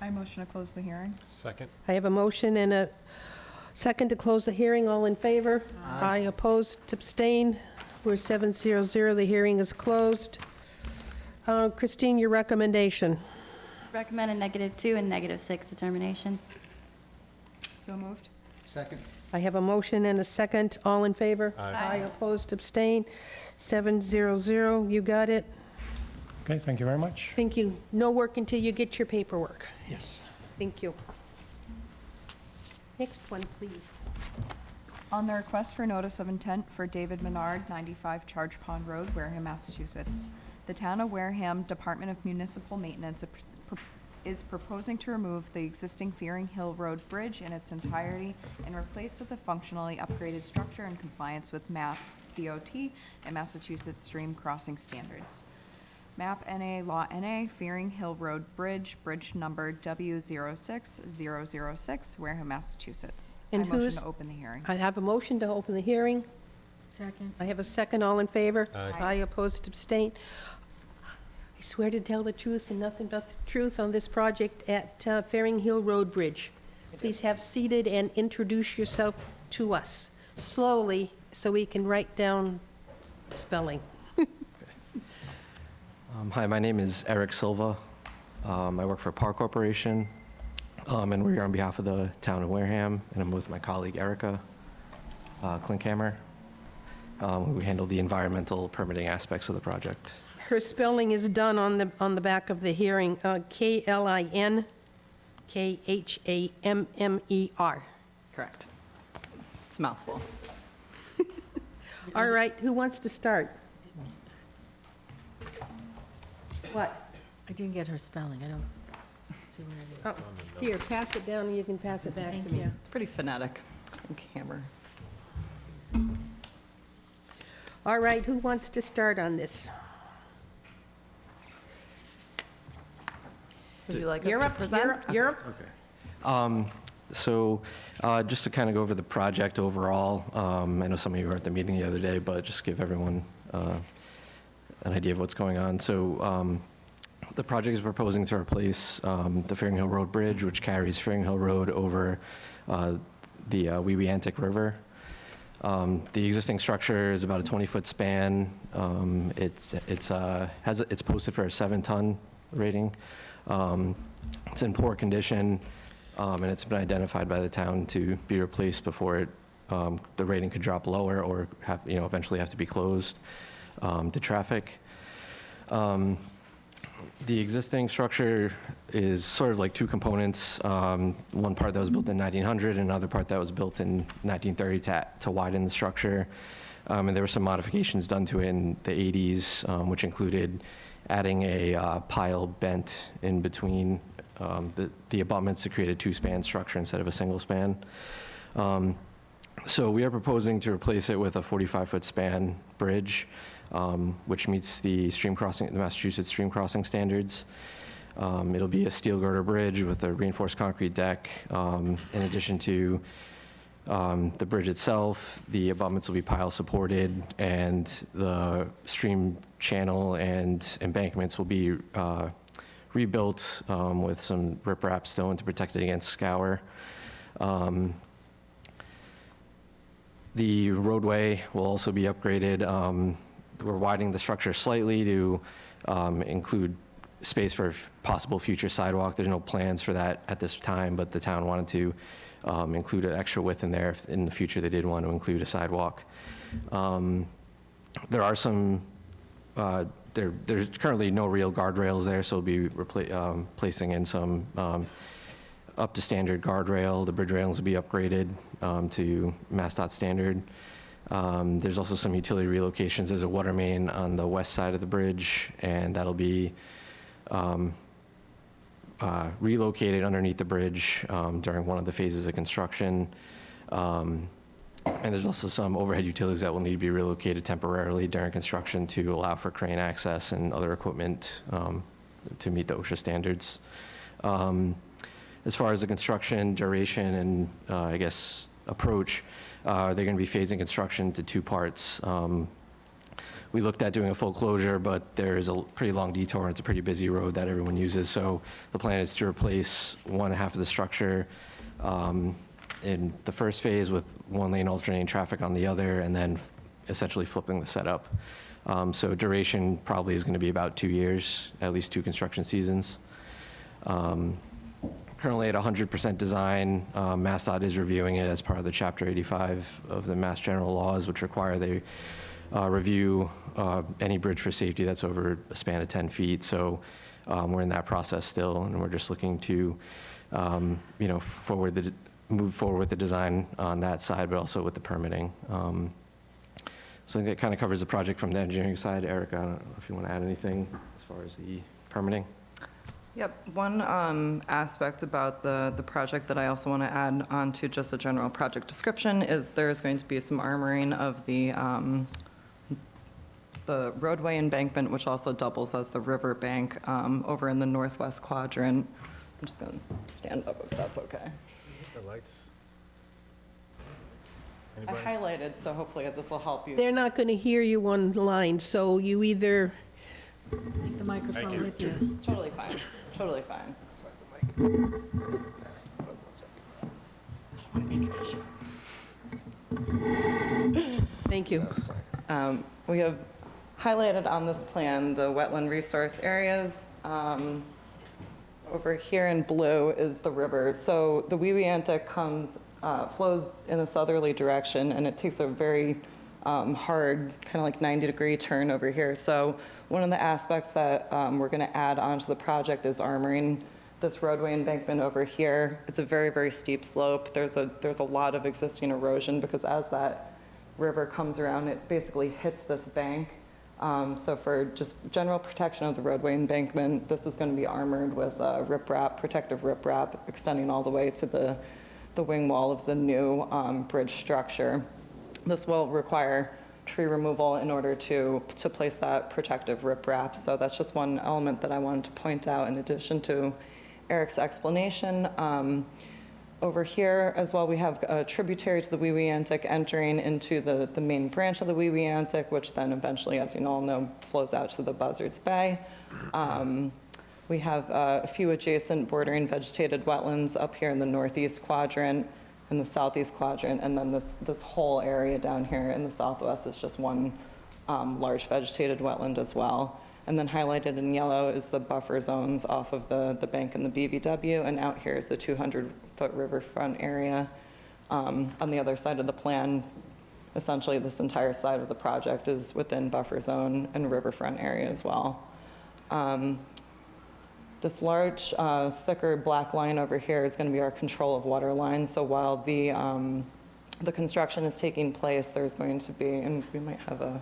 I motion to close the hearing. Second. I have a motion and a second to close the hearing. All in favor? Aye. Opposed, abstain. We're 700. The hearing is closed. Christine, your recommendation. Recommend a -2 and -6 determination. So moved. Second. I have a motion and a second. All in favor? Aye. Opposed, abstain. 700. You got it. Okay, thank you very much. Thank you. No work until you get your paperwork. Yes. Thank you. Next one, please. On the request for notice of intent for David Menard, 95 Charge Pond Road, Wareham, Massachusetts. The Town of Wareham Department of Municipal Maintenance is proposing to remove the existing Fearing Hill Road Bridge in its entirety and replace with a functionally upgraded structure in compliance with Mass DOT and Massachusetts stream crossing standards. Map NA, Law NA, Fearing Hill Road Bridge, bridge number W06006, Wareham, Massachusetts. And I motion who's- to open the hearing. I have a motion to open the hearing. Second. I have a second. All in favor? Aye. Aye, opposed, abstain. I swear to tell the truth and nothing but the truth on this project at Faring Hill Road Bridge. Please have seated and introduce yourself to us slowly so we can write down spelling. Hi, my name is Eric Silva. I work for Park Corporation, and we're here on behalf of the town of Wareham, and I'm with my colleague Erica Klinkhammer. We handle the environmental permitting aspects of the project. Her spelling is done on the back of the hearing, Klinkammer. Correct. It's a mouthful. All right, who wants to start? What? I didn't get her spelling. I don't see where it is. Oh, here, pass it down and you can pass it back to me. It's pretty phonetic. Hammer. All right, who wants to start on this? Would you like us You're to up, present? you're up. So just to kind of go over the project overall, I know some of you were at the meeting the other day, but just give everyone an idea of what's going on. So the project is proposing to replace the Fearing Hill Road Bridge, which carries Fearing Hill Road over the Weeantic River. The existing structure is about a 20-foot span. It's posted for a 7-ton rating. It's in poor condition, and it's been identified by the town to be replaced before the rating could drop lower or eventually have to be closed to traffic. The existing structure is sort of like two components. One part that was built in 1900 and another part that was built in 1930 to widen the structure. And there were some modifications done to it in the 80s, which included adding a pile bent in between the abutments to create a 2-span structure instead of a single span. So we are proposing to replace it with a 45-foot span bridge, which meets the Massachusetts stream crossing standards. It'll be a steel girder bridge with a reinforced concrete deck. In addition to the bridge itself, the abutments will be pile supported, and the stream channel and embankments will be rebuilt with some riprap stone to protect it against scour. The roadway will also be upgraded. We're widening the structure slightly to include space for possible future sidewalk. There's no plans for that at this time, but the town wanted to include an extra width in there if in the future they did want to include a sidewalk. There are some, there's currently no real guardrails there, so we'll be placing in some up to standard guardrail. The bridge railings will be upgraded to MassDOT standard. There's also some utility relocations. There's a water main on the west side of the bridge, and that'll be relocated underneath the bridge during one of the phases of construction. And there's also some overhead utilities that will need to be relocated temporarily during construction to allow for crane access and other equipment to meet the OSHA standards. As far as the construction duration and I guess approach, they're going to be phasing construction to 2 parts. We looked at doing a full closure, but there's a pretty long detour, and it's a pretty busy road that everyone uses. So the plan is to replace one half of the structure in the first phase with 1 lane alternating traffic on the other, and then essentially flipping the setup. So duration probably is going to be about 2 years, at least 2 construction seasons. Currently at 100% design. MassDOT is reviewing it as part of the Chapter 85 of the Mass General Laws, which require they review any bridge for safety that's over a span of 10 feet. So we're in that process still, and we're just looking to, move forward with the design on that side, but also with the permitting. So I think that kind of covers the project from the engineering side. Erica, I don't know if you want to add anything as far as the permitting. Yep. One aspect about the project that I also want to add on to just a general project description is there's going to be some armoring of the the roadway embankment, which also doubles as the river bank over in the northwest quadrant. I'm just going to stand up if that's okay. The lights. I highlighted, so hopefully this will help you. They're not going to hear you online, so you either, Take the microphone with you. It's totally fine, totally fine. thank you. We have highlighted on this plan the wetland resource areas. Over here in blue is the river. So the Weweantic flows in a southerly direction, and it takes a very hard, kind of like 90-degree turn over here. So one of the aspects that we're going to add onto the project is armoring this roadway embankment over here. It's a very, very steep slope. There's a lot of existing erosion because as that river comes around, it basically hits this bank. So for just general protection of the roadway embankment, this is going to be armored with riprap, protective riprap, extending all the way to the wing wall of the new bridge structure. This will require tree removal in order to place that protective riprap. So that's just one element that I wanted to point out in addition to Eric's explanation. Over here as well, we have a tributary to the Weweantic entering into the main branch of the Weweantic, which then eventually, as you all know, flows out to the Buzzards Bay. We have a few adjacent bordering vegetated wetlands up here in the northeast quadrant and the southeast quadrant, and then this whole area down here in the southwest is just one large vegetated wetland as well. And then highlighted in yellow is the buffer zones off of the bank and the BVW, and out here is the 200-foot riverfront area. On the other side of the plan, essentially this entire side of the project is within buffer zone and riverfront area as well. This large, thicker black line over here is going to be our control of water line. So while the construction is taking place, there's going to be, and we might have an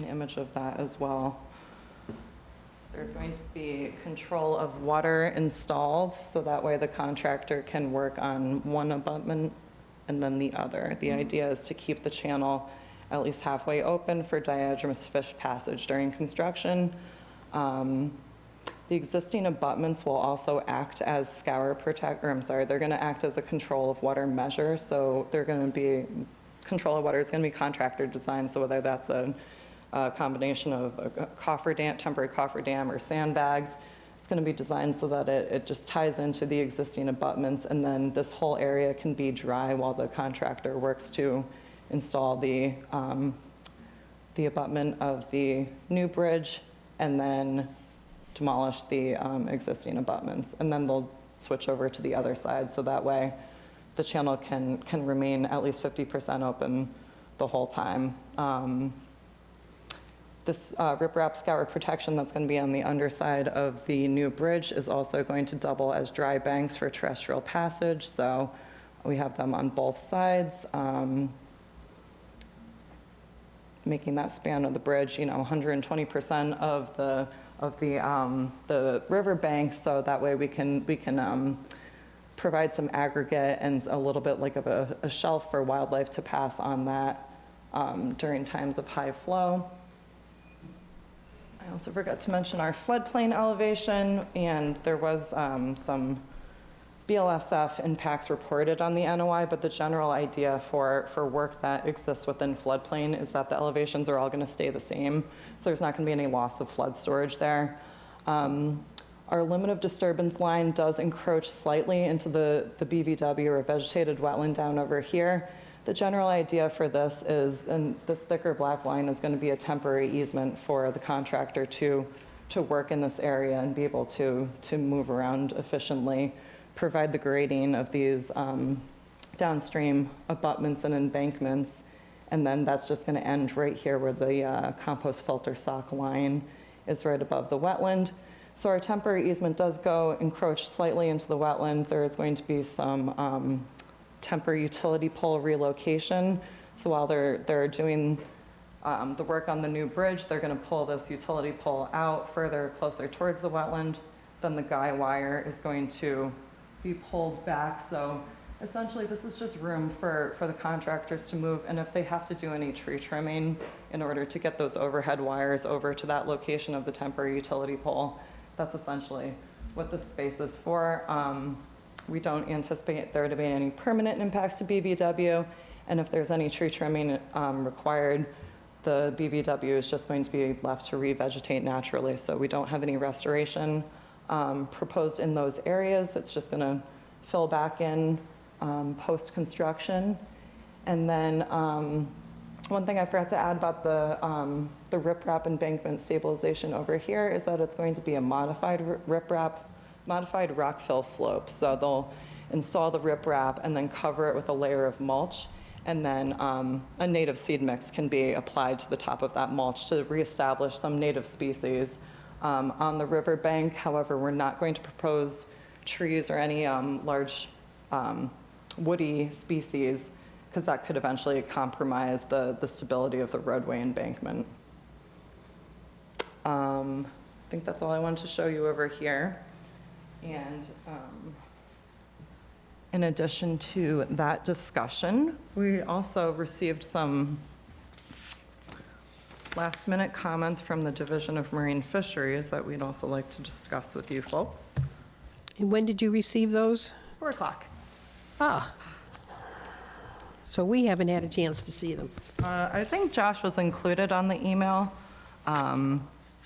image of that as well. There's going to be control of water installed, so that way the contractor can work on one abutment and then the other. The idea is to keep the channel at least halfway open for diagamous fish passage during construction. The existing abutments will also act as they're going to act as a control of water measure. So they're going to be, control of water is going to be contractor designed. So whether that's a combination of a cofferdam, temporary cofferdam or sandbags, it's going to be designed so that it just ties into the existing abutments, and then this whole area can be dry while the contractor works to install the abutment of the new bridge and then demolish the existing abutments, and then they'll switch over to the other side, so that way the channel can remain at least 50% open the whole time. This riprap scour protection that's going to be on the underside of the new bridge is also going to double as dry banks for terrestrial passage, so we have them on both sides, making that span of the bridge, 120% of the river bank, so that way we can provide some aggregate and a little bit like of a shelf for wildlife to pass on that during times of high flow. I also forgot to mention our floodplain elevation, and there was some BLSF impacts reported on the NOI, but the general idea for work that exists within floodplain is that the elevations are all going to stay the same, so there's not going to be any loss of flood storage there. Our limit of disturbance line does encroach slightly into the BVW or vegetated wetland down over here. The general idea for this is, and this thicker black line is going to be a temporary easement for the contractor to work in this area and be able to move around efficiently, provide the grading of these downstream abutments and embankments, and then that's just going to end right here where the compost filter sock line is right above the wetland. So our temporary easement does encroach slightly into the wetland. There is going to be some temporary utility pole relocation. So while they're doing the work on the new bridge, they're going to pull this utility pole out further closer towards the wetland. Then the guy wire is going to be pulled back. So Essentially, this is just room for the contractors to move, and if they have to do any tree trimming in order to get those overhead wires over to that location of the temporary utility pole, that's essentially what this space is for. We don't anticipate there to be any permanent impacts to BVW, and if there's any tree trimming required, the BVW is just going to be left to revegetate naturally. So we don't have any restoration proposed in those areas. It's just going to fill back in post-construction. And then one thing I forgot to add about the riprap embankment stabilization over here is that it's going to be a modified modified rock fill slope. So they'll install the riprap and then cover it with a layer of mulch. And then a native seed mix can be applied to the top of that mulch to reestablish some native species on the riverbank. However, we're not going to propose trees or any large woody species, because that could eventually compromise the stability of the roadway embankment. I think that's all I wanted to show you over here. And in addition to that discussion, we also received some last-minute comments from the Division of Marine Fisheries that we'd also like to discuss with you folks. And when did you receive those? 4 o'clock. Ah. So we haven't had a chance to see them. I think Josh was included on the email. I'm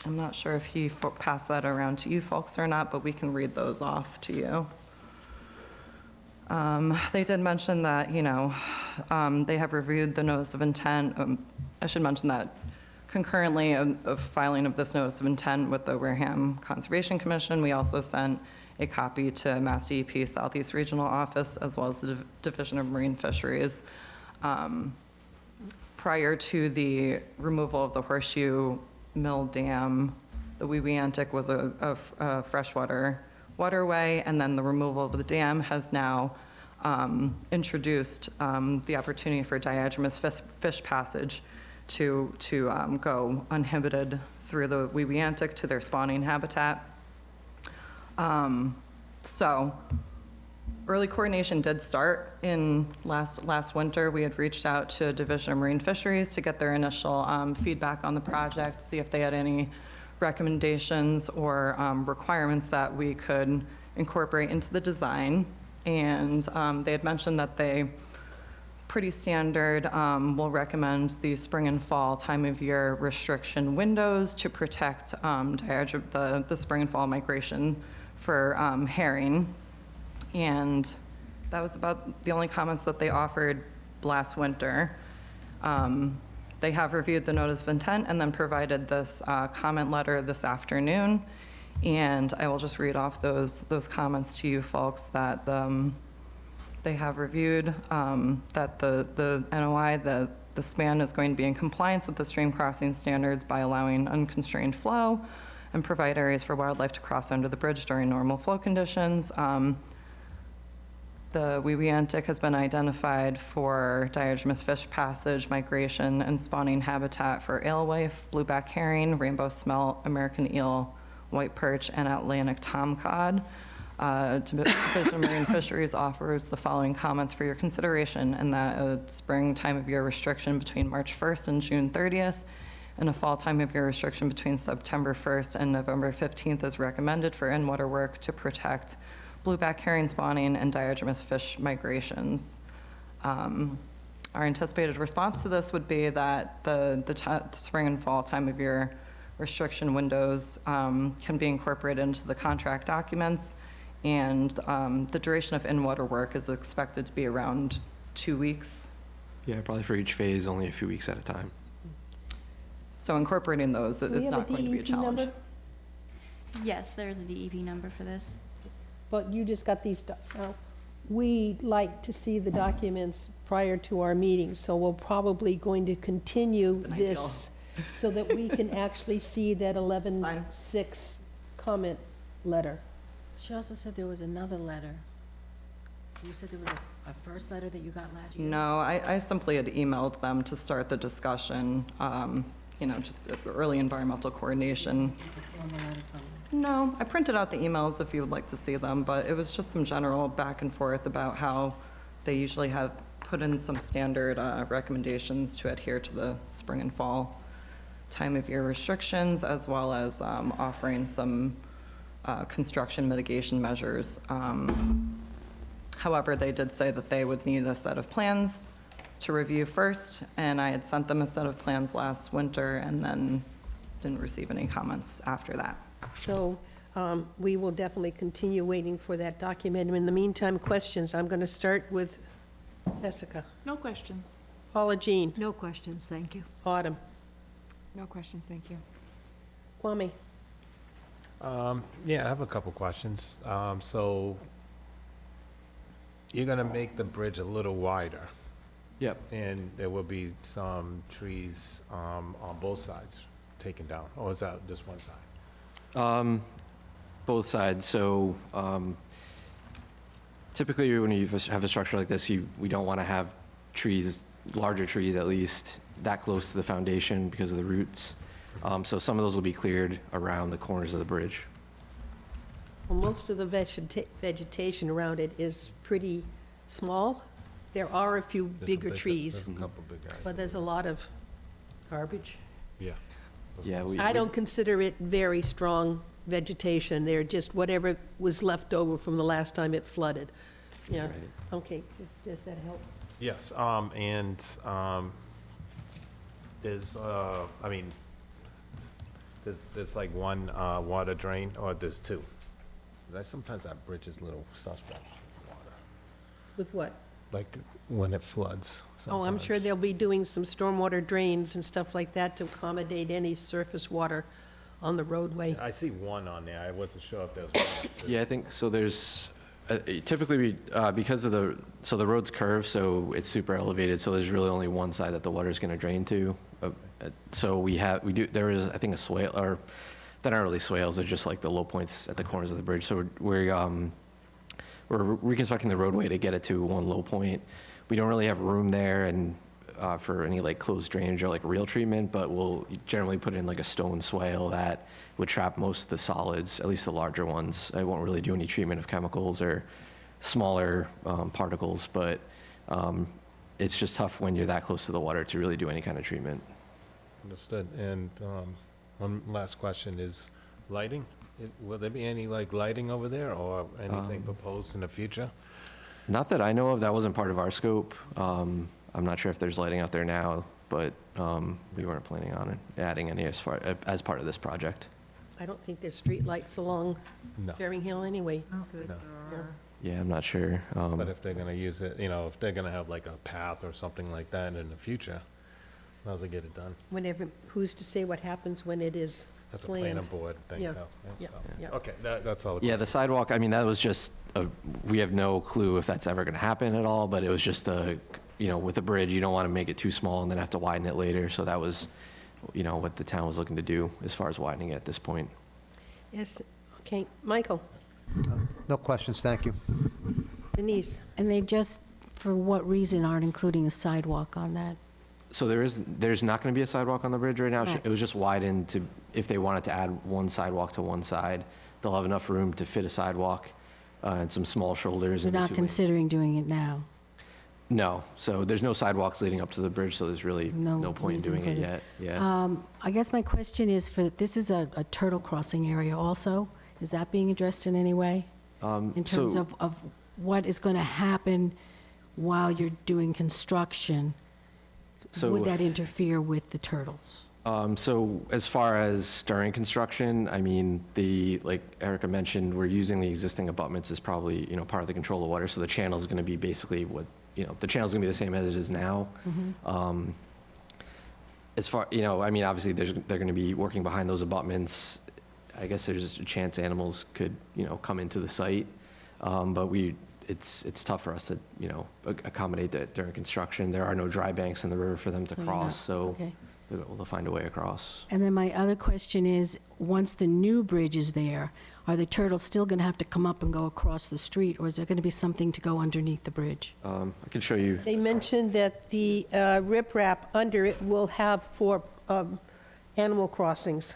not sure if he passed that around to you folks or not, but we can read those off to you. They did mention that, they have reviewed the notice of intent. I should mention that concurrently of filing of this notice of intent with the Wareham Conservation Commission, we also sent a copy to Mass DEP Southeast Regional Office as well as the Division of Marine Fisheries. Prior to the removal of the Horseshoe Mill Dam, the Weweantic was a freshwater waterway, and then the removal of the dam has now introduced the opportunity for diatomous fish passage to go uninhibited through the Weweantic to their spawning habitat. So early coordination did start in last winter. We had reached out to Division of Marine Fisheries to get their initial feedback on the project, see if they had any recommendations or requirements that we could incorporate into the design. And they had mentioned that they, pretty standard, will recommend the spring and fall time of year restriction windows to protect the spring and fall migration for herring. And that was about the only comments that they offered last winter. They have reviewed the notice of intent and then provided this comment letter this afternoon. And I will just read off those comments to you folks that they have reviewed, that the NOI, the span is going to be in compliance with the stream crossing standards by allowing unconstrained flow and provide areas for wildlife to cross under the bridge during normal flow conditions. The Weweantic has been identified for diatomous fish passage, migration, and spawning habitat for alewife, blueback herring, rainbow smelt, American eel, white perch, and Atlantic tomcod. Division of Marine Fisheries offers the following comments for your consideration, and that a spring time of year restriction between March 1st and June 30th, and a fall time of year restriction between September 1st and November 15th is recommended for in-water work to protect blueback herring spawning and diatomous fish migrations. Our anticipated response to this would be that the spring and fall time of year restriction windows can be incorporated into the contract documents, and the duration of in-water work is expected to be around 2 weeks. Yeah, probably for each phase, only a few weeks at a time. So incorporating those is not going to be a challenge. Yes, there's a DEP number for this. But you just got these, we like to see the documents prior to our meeting, so we're probably going to continue this so that we can actually see that 11-6 comment letter. She also said there was another letter. You said there was a first letter that you got last year? No, I simply had emailed them to start the discussion, just early environmental coordination. No, I printed out the emails if you would like to see them, but it was just some general back and forth about how they usually have put in some standard recommendations to adhere to the spring and fall time of year restrictions, as well as offering some construction mitigation measures. However, they did say that they would need a set of plans to review first, and I had sent them a set of plans last winter and then didn't receive any comments after that. So we will definitely continue waiting for that document. In the meantime, questions. I'm going to start with Jessica. No questions. Paula Jean. No questions, thank you. Autumn. No questions, thank you. Kwame. Yeah, I have a couple questions. So you're gonna make the bridge a little wider, Yep. and there will be some trees on both sides taken down, or is that just one side? Both sides. So typically, when you have a structure like this, we don't want to have trees, larger trees at least, that close to the foundation because of the roots. So some of those will be cleared around the corners of the bridge. Well, most of the vegetation around it is pretty small. There are a few bigger trees, There's a couple big guys. but there's a lot of garbage. Yeah. Yeah, I don't consider it very strong vegetation. They're just whatever was left over from the last time it flooded. Yeah, Right. okay, does that help? Yes, and there's, I mean, there's like one water drain, or there's two? 'Cause sometimes that bridge is a little suspect, water, With what? like when it floods. Oh, I'm sure sometimes. they'll be doing some stormwater drains and stuff like that to accommodate any surface water on the roadway. I see one on there, I wasn't sure if there was one or two. Yeah, I think so. There's typically because of the road's curved, so it's super elevated. So there's really only one side that the water's going to drain to. So there is, I think, a swale, or they're not really swales. They're just like the low points at the corners of the bridge. So we're reconstructing the roadway to get it to one low point. We don't really have room there and for any like closed drainage or like real treatment, but we'll generally put in like a stone swale that would trap most of the solids, at least the larger ones. I won't really do any treatment of chemicals or smaller particles, but it's just tough when you're that close to the water to really do any kind of treatment. Understood, and one last question is lighting? Will there be any like lighting over there, or anything proposed in the future? Not that I know of. That wasn't part of our scope. I'm not sure if there's lighting out there now, but we weren't planning on adding any as part of this project. I don't think there's street lights along No. Fairing Hill anyway. No. Yeah. Yeah, I'm not sure. But if they're gonna use it, if they're gonna have like a path or something like that in the future, might as well get it done. Whenever, who's to say what happens when it is That's a planned? planning board thing, Yeah, though. yeah, so. yeah. Okay, that's all. Yeah, the sidewalk, I mean, that was just, we have no clue if that's ever going to happen at all, but it was just with a bridge, you don't want to make it too small and then have to widen it later. So that was, what the town was looking to do as far as widening it at this point. Yes, okay. Michael, No questions, thank you. Denise, And they just, for what reason, aren't including a sidewalk on that? So there's not going to be a sidewalk on the bridge right now. Right. It was just widened to, if they wanted to add one sidewalk to one side, they'll have enough room to fit a sidewalk and some small shoulders. They're in the not 2 lanes. considering doing it now. No, so there's no sidewalks leading up to the bridge, so there's really No no point in reason doing for it the- yet. Yeah. I guess my question is this is a turtle crossing area also? Is that being addressed in any way? In terms So- of what is going to happen while you're doing construction? So- Would that interfere with the turtles? So as far as during construction, I mean, like Erica mentioned, we're using the existing abutments as probably, part of the control of water. So the channel is going to be basically the channel is going to be the same as it is now. As far, I mean, obviously they're going to be working behind those abutments. I guess there's a chance animals could, come into the site. But it's tough for us to, accommodate that during construction. There are no dry banks in the river for them to So you're cross, not- so okay. they'll find a way across. And then my other question is, once the new bridge is there, are the turtles still going to have to come up and go across the street, or is there going to be something to go underneath the bridge? I can show you. they mentioned that the riprap under it will have for animal crossings.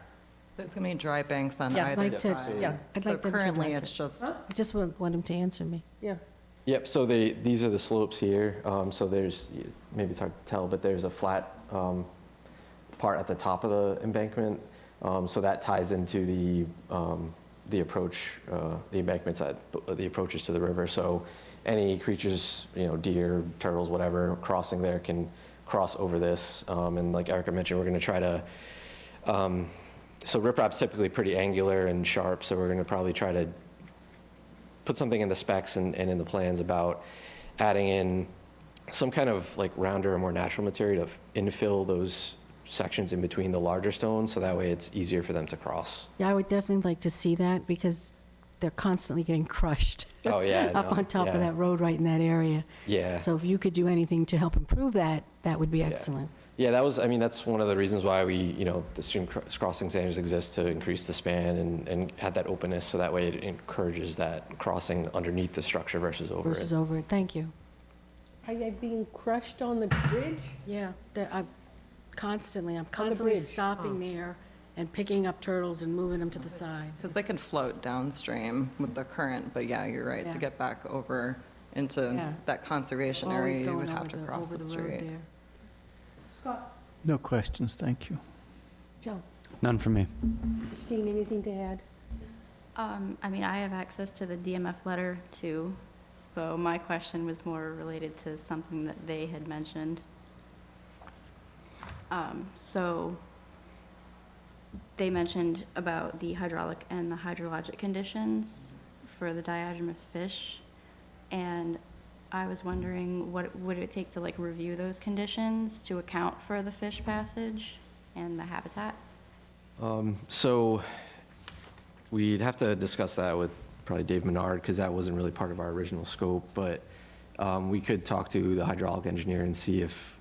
There's going to be dry banks on Yeah, either I'd like to- side. yeah. I'd So like them to currently, address it's just, I just want them to answer me. Yeah. Yep, so these are the slopes here. So there's, maybe it's hard to tell, but there's a flat part at the top of the embankment. So that ties into the approach, the embankments at the approaches to the river. So any creatures, deer, turtles, whatever, crossing there can cross over this. And like Erica mentioned, we're going to try to, so riprap's typically pretty angular and sharp, so we're going to probably try to put something in the specs and in the plans about adding in some kind of like rounder or more natural material to infill those sections in between the larger stones, so that way it's easier for them to cross. Yeah, I would definitely like to see that because they're constantly getting crushed. Oh, yeah. Up on top of that road right in that area. Yeah. So if you could do anything to help improve that, that would be excellent. Yeah, that's one of the reasons why we, the stream crossing standards exist, to increase the span and have that openness, so that way it encourages that crossing underneath the structure versus over it. Over it, thank you. Are they being crushed on the bridge? Yeah, I'm constantly bridge. stopping there and picking up turtles and moving them to the side. Because they can float downstream with the current, but yeah, you're right, to get back over into that conservation area, you would have to cross the street. Scott? No questions, thank you. Joe? None from me. Christine, anything to add? I mean, I have access to the DMF letter too, so my question was more related to something that they had mentioned. So they mentioned about the hydraulic and the hydrologic conditions for the diatomous fish, and I was wondering, what would it take to like review those conditions to account for the fish passage and the habitat? So we'd have to discuss that with probably Dave Menard, because that wasn't really part of our original scope, but we could talk to the hydraulic engineer and see if,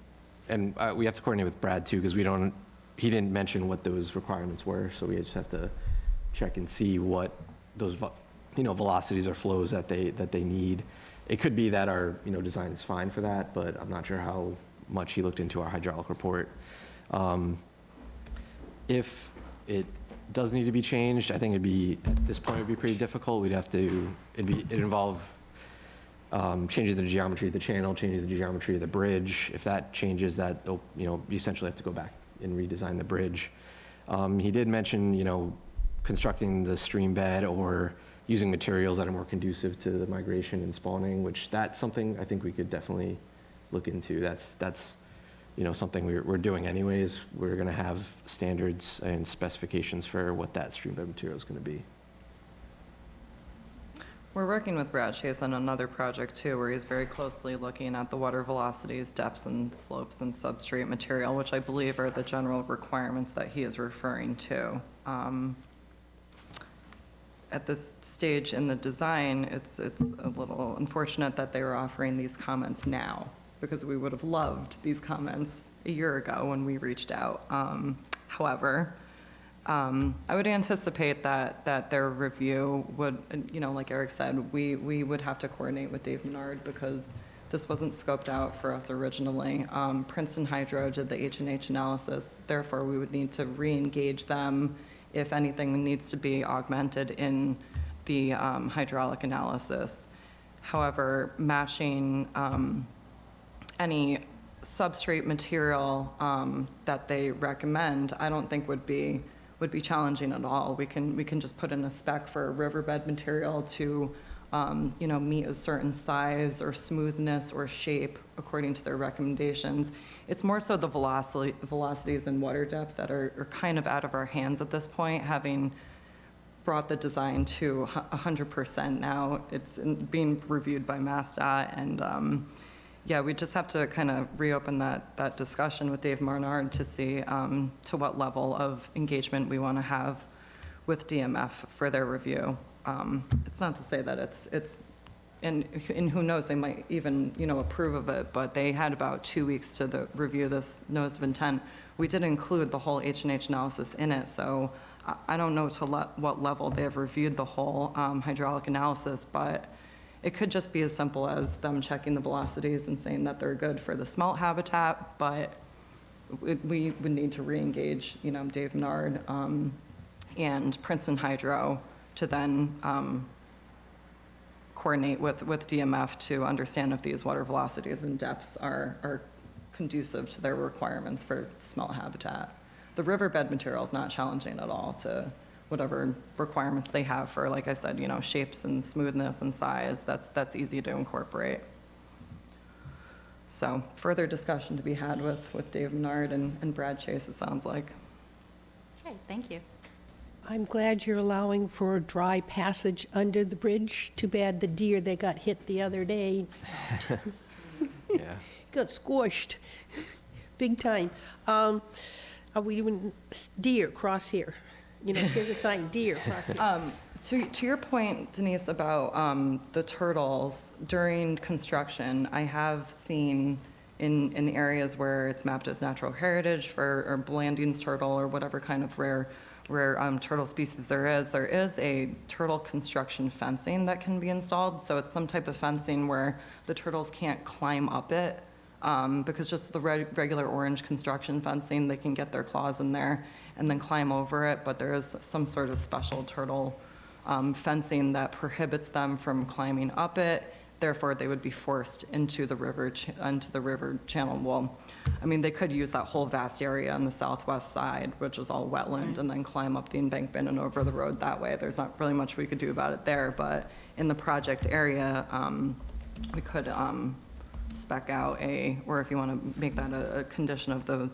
and we have to coordinate with Brad too, because he didn't mention what those requirements were, so we just have to check and see what those, velocities or flows that they need. It could be that our, design is fine for that, but I'm not sure how much he looked into our hydraulic report. If it does need to be changed, I think at this point, it'd be pretty difficult. It'd involve changing the geometry of the channel, changing the geometry of the bridge. If that changes, you essentially have to go back and redesign the bridge. He did mention, constructing the stream bed or using materials that are more conducive to the migration and spawning, which that's something I think we could definitely look into. That's something we're doing anyways. We're going to have standards and specifications for what that stream bed material is going to be. We're working with Brad Chase on another project too, where he's very closely looking at the water velocities, depths and slopes and substrate material, which I believe are the general requirements that he is referring to. At this stage in the design, it's a little unfortunate that they were offering these comments now, because we would have loved these comments a year ago when we reached out. However, I would anticipate that their review would, like Eric said, we would have to coordinate with Dave Menard, because this wasn't scoped out for us originally. Princeton Hydro did the H&H analysis, therefore we would need to re-engage them if anything needs to be augmented in the hydraulic analysis. However, matching any substrate material that they recommend, I don't think would be challenging at all. We can just put in a spec for a riverbed material to meet a certain size or smoothness or shape according to their recommendations. It's more so the velocities and water depth that are kind of out of our hands at this point, having brought the design to 100% now. It's being reviewed by MassDOT, and yeah, we just have to kind of reopen that discussion with Dave Menard to see to what level of engagement we want to have with DMF for their review. It's not to say that it's and who knows, they might even, approve of it, but they had about 2 weeks to review this notice of intent. We did include the whole H&H analysis in it, so I don't know to what level they have reviewed the whole hydraulic analysis, but it could just be as simple as them checking the velocities and saying that they're good for the smelt habitat, but we would need to re-engage, Dave Menard and Princeton Hydro to then coordinate with DMF to understand if these water velocities and depths are conducive to their requirements for smelt habitat. The riverbed material is not challenging at all to whatever requirements they have for, like I said, shapes and smoothness and size. That's easy to incorporate. So further discussion to be had with Dave Menard and Brad Chase, it sounds like. Okay, thank you. I'm glad you're allowing for a dry passage under the bridge. Too bad the deer that got hit the other day Yeah. got squished, big time. Are we doing deer cross here? Here's a sign, deer cross here. To your point, Denise, about the turtles, during construction, I have seen in areas where it's mapped as natural heritage or Blanding's turtle or whatever kind of rare turtle species there is a turtle construction fencing that can be installed. So it's some type of fencing where the turtles can't climb up it, because just the regular orange construction fencing, they can get their claws in there and then climb over it, but there is some sort of special turtle fencing that prohibits them from climbing up it. Therefore, they would be forced into the river channel. Well, I mean, they could use that whole vast area on the southwest side, which is all wetland, and then climb up the embankment and over the road that way. There's not really much we could do about it there, but in the project area, we could spec out or if you want to make that a condition of the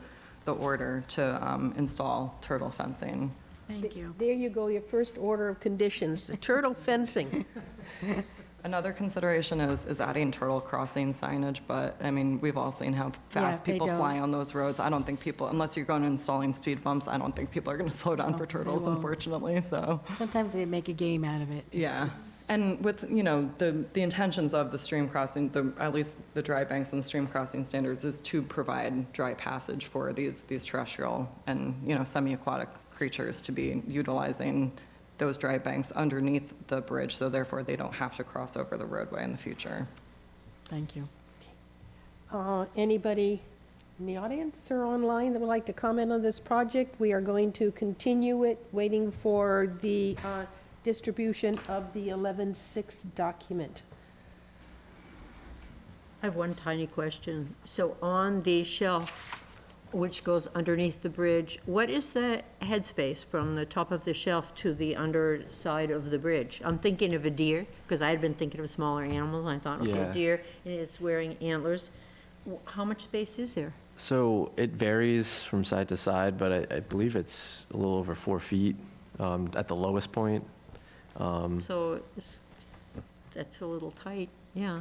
order to install turtle fencing. Thank you. There you go, your first order of conditions, the turtle fencing. Another consideration is adding turtle crossing signage, but I mean, we've all seen how fast they people don't. fly on those roads. I don't think people, unless you're going and installing speed bumps, I don't think people are going to slow down for turtles, won't. unfortunately, so. Sometimes they make a game out of it. Yeah, and with, the intentions of the stream crossing, at least the dry banks and the stream crossing standards is to provide dry passage for these terrestrial and, semi-aquatic creatures to be utilizing those dry banks underneath the bridge, so therefore they don't have to cross over the roadway in the future. Thank you. Anybody in the audience or online that would like to comment on this project? We are going to continue it, waiting for the distribution of the 11-6 document. I have one tiny question. So on the shelf, which goes underneath the bridge, what is the headspace from the top of the shelf to the underside of the bridge? I'm thinking of a deer, because I had been thinking of smaller animals, and I thought, okay, Yeah. deer, and it's wearing antlers. How much space is there? So it varies from side to side, but I believe it's a little over 4 feet at the lowest point. So that's a little tight, yeah.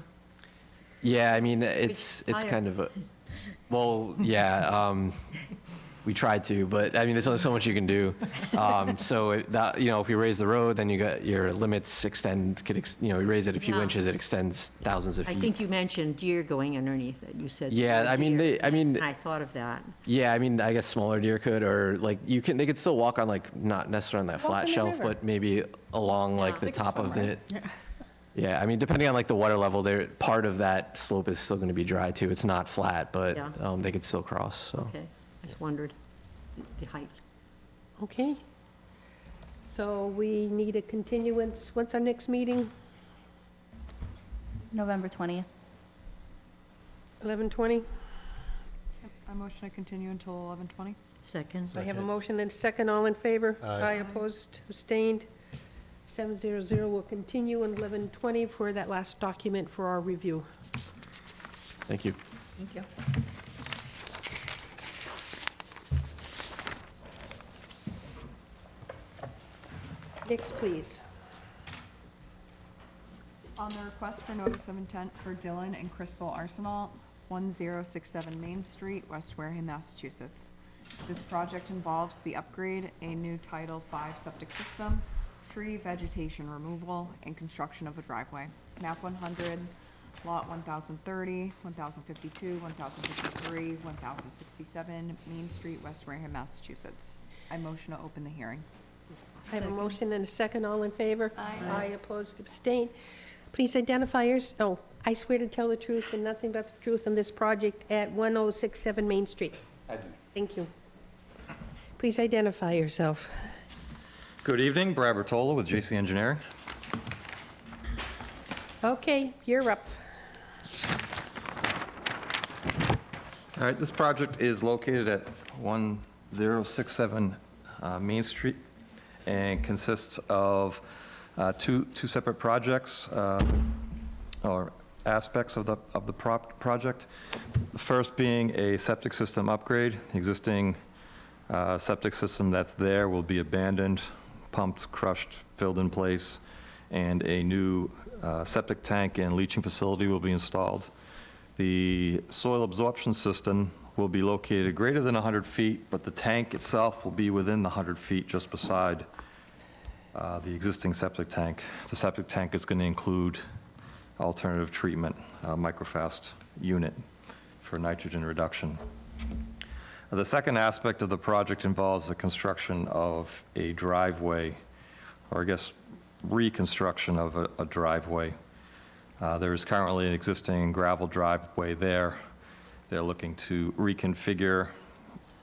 Yeah, I mean, it's higher? kind of a, well, yeah, we tried to, but I mean, there's only so much you can do. So that, if you raise the road, then you got your limits extend, you raise it a few Yeah. inches, it extends thousands of I feet. think you mentioned deer going underneath it. You said. Yeah, I mean, deer, and I thought of that. Yeah, I mean, I guess smaller deer could, or like they could still walk on not necessarily on that Walk flat on the shelf, river. but maybe along like the They could top swim, of right? it. Yeah, I mean, depending on like the water level, part of that slope is still going to be dry too. It's not flat, but Yeah. they could still cross. So. Okay, I just wondered the height. Okay. So we need a continuance. What's our next meeting? November 20th. 11:20? I motion to continue until 11:20. Second. I have a motion and a second. All in favor? Aye. Opposed, abstained. 700 will continue in 11:20 for that last document for our review. Thank you. Thank you. Next, please. On the request for notice of intent for Dylan and Crystal Arsenal, 1067 Main Street, West Wareham, Massachusetts. This project involves the upgrade, a new Title V septic system, tree vegetation removal, and construction of a driveway. Map 100, Lot 1030, 1052, 1053, 1067, Main Street, West Wareham, Massachusetts. I motion to open the hearing. I have a motion and a second. All in favor? Aye. Opposed, abstained. Please identify yours. I swear to tell the truth and nothing but the truth on this project at 1067 Main Street. I do. Thank you. Please identify yourself. Good evening, Brad Bertola with JC Engineering. Okay, you're up. All right, this project is located at 1067 Main Street and consists of two separate projects or aspects of the project. The first being a septic system upgrade. The existing septic system that's there will be abandoned, pumped, crushed, filled in place, and a new septic tank and leaching facility will be installed. The soil absorption system will be located greater than 100 feet, but the tank itself will be within the 100 feet just beside the existing septic tank. The septic tank is going to include alternative treatment, microfast unit for nitrogen reduction. The second aspect of the project involves the construction of a driveway, or I guess reconstruction of a driveway. There is currently an existing gravel driveway there. They're looking to reconfigure,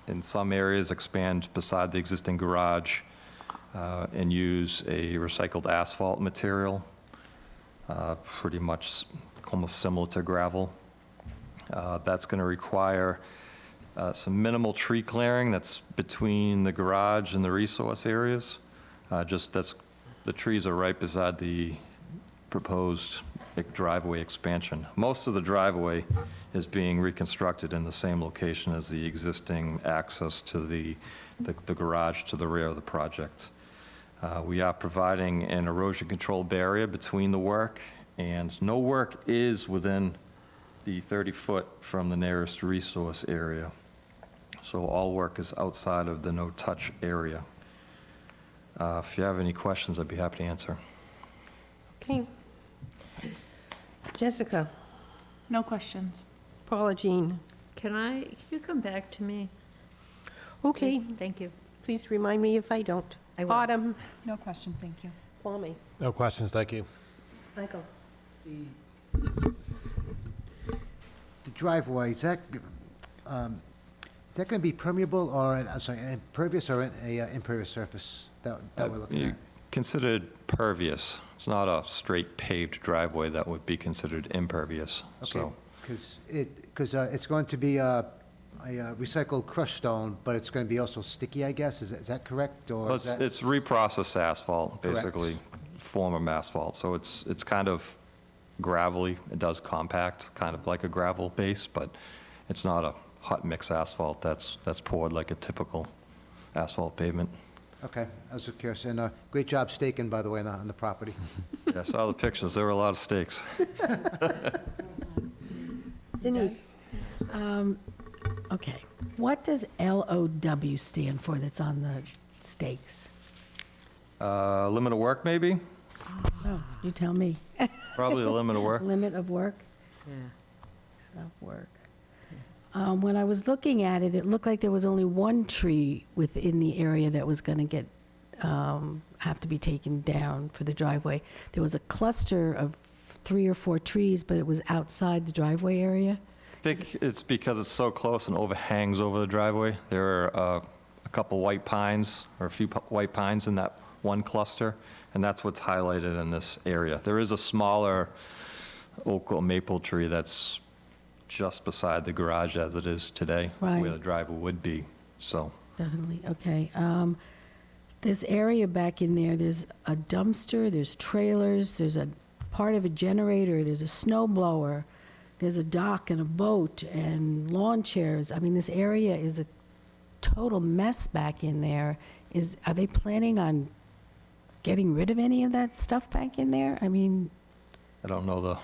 in some areas, expand beside the existing garage and use a recycled asphalt material, pretty much almost similar to gravel. That's going to require some minimal tree clearing that's between the garage and the resource areas. The trees are right beside the proposed driveway expansion. Most of the driveway is being reconstructed in the same location as the existing access to the garage to the rear of the project. We are providing an erosion control barrier between the work, and no work is within the 30-foot from the nearest resource area. So all work is outside of the no-touch area. If you have any questions, I'd be happy to answer. Okay. Jessica? No questions. Paula Jean? Can you come back to me? Okay. Please? Thank you. Please remind me if I don't. I will. Autumn? No questions, thank you. Kwame? No questions, thank you. Michael? The driveway, is that going to be permeable or, impervious or an impervious surface that we're looking at? Considered pervious. It's not a straight paved driveway that would be considered impervious. Okay, So because it's going to be a recycled crushed stone, but it's going to be also sticky, I guess. Is that correct? Or well, is that- it's reprocessed asphalt, Correct. basically, form of asphalt. So it's kind of gravelly. It does compact, kind of like a gravel base, but it's not a hot mix asphalt that's poured like a typical asphalt pavement. Okay, I was just curious. And great job staking, by the way, on the property. Yeah, I saw the pictures. There were a lot of stakes. Denise? Okay. What does LOW stand for that's on the stakes? Limit of work, maybe? Oh, you tell me. Probably the limit of work. Limit of work? Yeah. Of work. When I was looking at it, it looked like there was only one tree within the area that was going to get, have to be taken down for the driveway. There was a cluster of 3 or 4 trees, but it was outside the driveway area. I think it's because it's so close and overhangs over the driveway. There are a couple white pines, or a few white pines in that one cluster, and that's what's highlighted in this area. There is a smaller oak or maple tree that's just beside the garage as it is today, Right. where the driveway would be, so. Definitely, okay. This area back in there, there's a dumpster, there's trailers, there's a part of a generator, there's a snow blower, there's a dock and a boat and lawn chairs. I mean, this area is a total mess back in there. Are they planning on getting rid of any of that stuff back in there? I mean, I don't know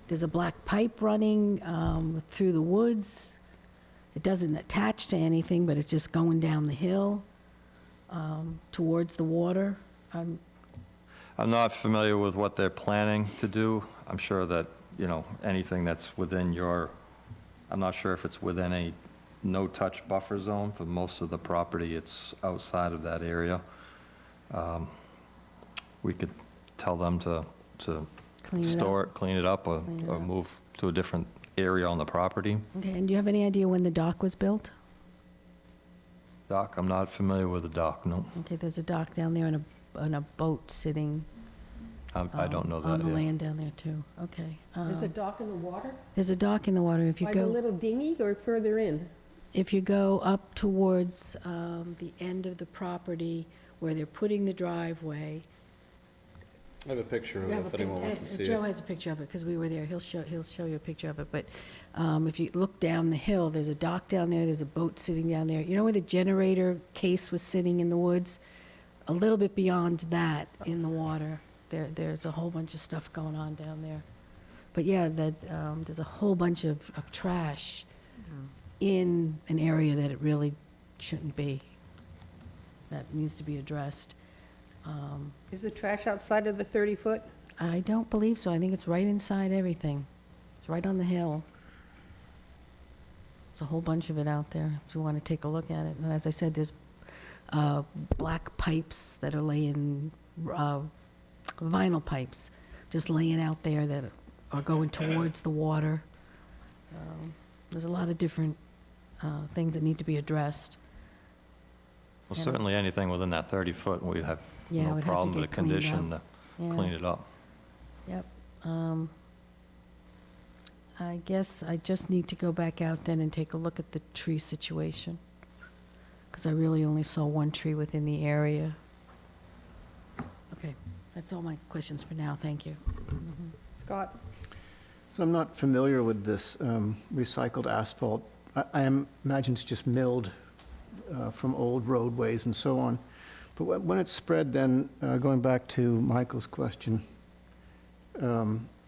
there's a black pipe running through the woods. It doesn't attach to anything, but it's just going down the hill towards the water. I'm not familiar with what they're planning to do. I'm sure that, anything that's within I'm not sure if it's within a no-touch buffer zone. For most of the property, it's outside of that area. We could tell them to store it, clean it up, or move to a different area on the property. Okay, and do you have any idea when the dock was built? Dock, I'm not familiar with the dock, no. Okay, there's a dock down there and a boat sitting I don't know that, On the yeah. land down there, too. Okay. There's a dock in the water? There's a dock in the water. If you By the go, little dinghy or further in? if you go up towards the end of the property where they're putting the driveway. I have a picture of You it have if a anyone wants to pic- see Joe it. has a picture of it, because we were there. He'll show you a picture of it. But if you look down the hill, there's a dock down there, there's a boat sitting down there. You know where the generator case was sitting in the woods? A little bit beyond that, in the water, there's a whole bunch of stuff going on down there. But yeah, there's a whole bunch of trash in an area that it really shouldn't be, that needs to be addressed. Is the trash outside of the 30-foot? I don't believe so. I think it's right inside everything. It's right on the hill. There's a whole bunch of it out there, if you want to take a look at it. And as I said, there's black pipes that are laying, vinyl pipes, just laying out there that are going towards the water. There's a lot of different things that need to be addressed. Well, And- certainly anything within that 30-foot, we'd have Yeah, it no would have to problem with get the cleaned condition up. to Yeah. clean it up. Yep. I guess I just need to go back out then and take a look at the tree situation, because I really only saw one tree within the area. Okay, that's all my questions for now. Thank you. Scott? So I'm not familiar with this recycled asphalt. I imagine it's just milled from old roadways and so on. But when it's spread then, going back to Michael's question,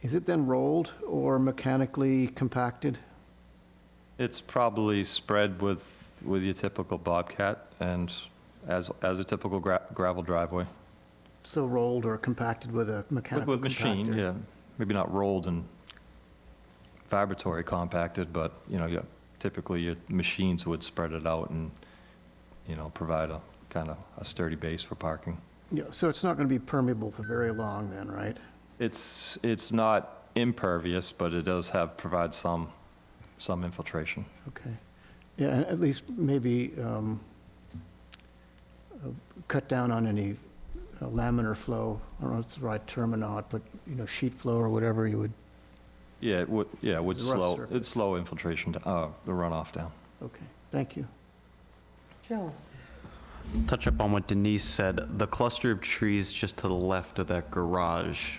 is it then rolled or mechanically compacted? It's probably spread with your typical Bobcat and as a typical gravel driveway. So rolled or compacted with a mechanical With machine, compactor? yeah. Maybe not rolled and vibratory compacted, but, typically your machines would spread it out and, provide a kind of a sturdy base for parking. Yeah, so it's not going to be permeable for very long then, right? It's not impervious, but it does provide some infiltration. Okay. Yeah, and at least maybe cut down on any laminar flow. I don't know if it's the right term or not, but, sheet flow or whatever you would. Yeah, it would It's a rough slow, surface. it'd slow infiltration, the runoff down. Okay, thank you. Joe? Touch up on what Denise said. The cluster of trees just to the left of that garage,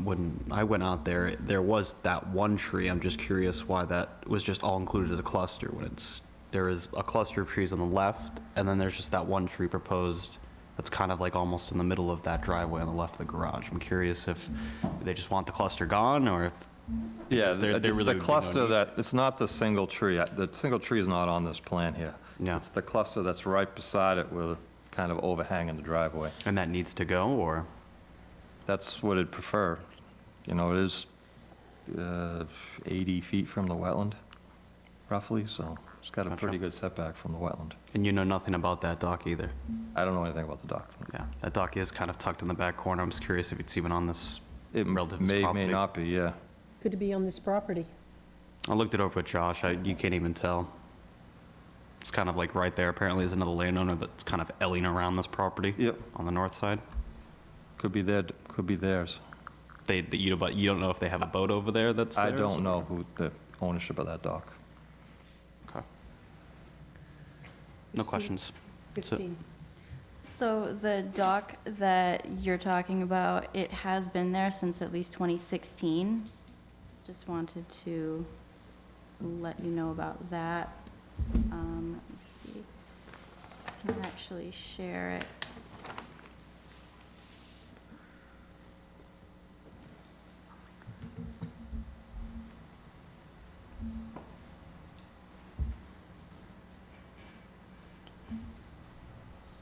when I went out there, there was that one tree. I'm just curious why that was just all included as a cluster when there is a cluster of trees on the left, and then there's just that one tree proposed that's kind of like almost in the middle of that driveway on the left of the garage. I'm curious if they just want the cluster gone, or if Yeah, there it's really the would be no cluster need. that, it's not the single tree. The single tree is not on this plan here. Yeah. It's the cluster that's right beside it with kind of overhanging the driveway. And that needs to go, or? That's what I'd prefer. It is 80 feet from the wetland, roughly, so it's got a Gotcha. pretty good setback from the wetland. And you know nothing about that dock either? I don't know anything about the dock. Yeah, that dock is kind of tucked in the back corner. I'm just curious if it's even on this It relative may property. not be, yeah. Could it be on this property? I looked it over with Josh. You can't even tell. It's kind of like right there. Apparently, there's another landowner that's kind of elling around this property. Yep. On the north side. Could be theirs. But you don't know if they have a boat over there that's I theirs, don't or- know who the ownership of that dock. Okay. No questions. Christine? So the dock that you're talking about, it has been there since at least 2016. Just wanted to let you know about that. Let's see. I can actually share it.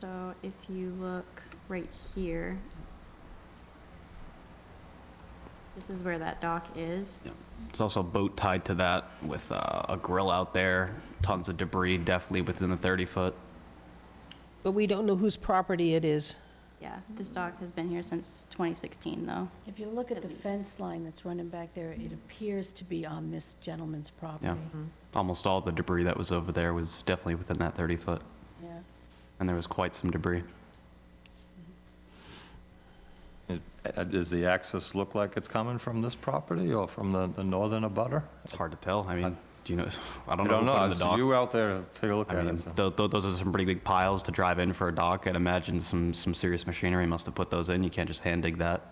So if you look right here, this is where that dock is. There's also a boat tied to that with a grill out there. Tons of debris, definitely within the 30-foot. But we don't know whose property it is. Yeah, this dock has been here since 2016, though. If you look at the fence line that's running back there, it appears to be on this gentleman's property. Yeah. Almost all the debris that was over there was definitely within that 30-foot. Yeah. And there was quite some debris. Does the access look like it's coming from this property or from the northern abutter? It's hard to tell. I mean, do you know, I don't I know. don't who put in know. the dock. You out there to take a look I at mean, it. so. those are some pretty big piles to drive in for a dock. I'd imagine some serious machinery must have put those in. You can't just hand dig that.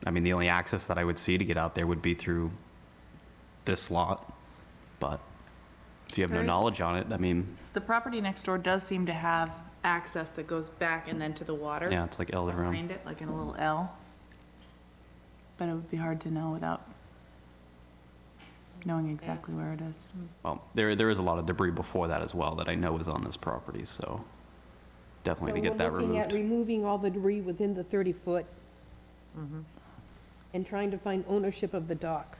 I mean, the only access that I would see to get out there would be through this lot. But if you have no There is- knowledge on it, I mean, The property next door does seem to have access that goes back and then to the water. yeah, it's like elder room. Behind it, like in a little L. But it would be hard to know without knowing exactly where it is. Well, there is a lot of debris before that as well that I know is on this property, so definitely to get that So we're looking at removed. removing all the debris within the 30-foot and trying to find ownership of the dock.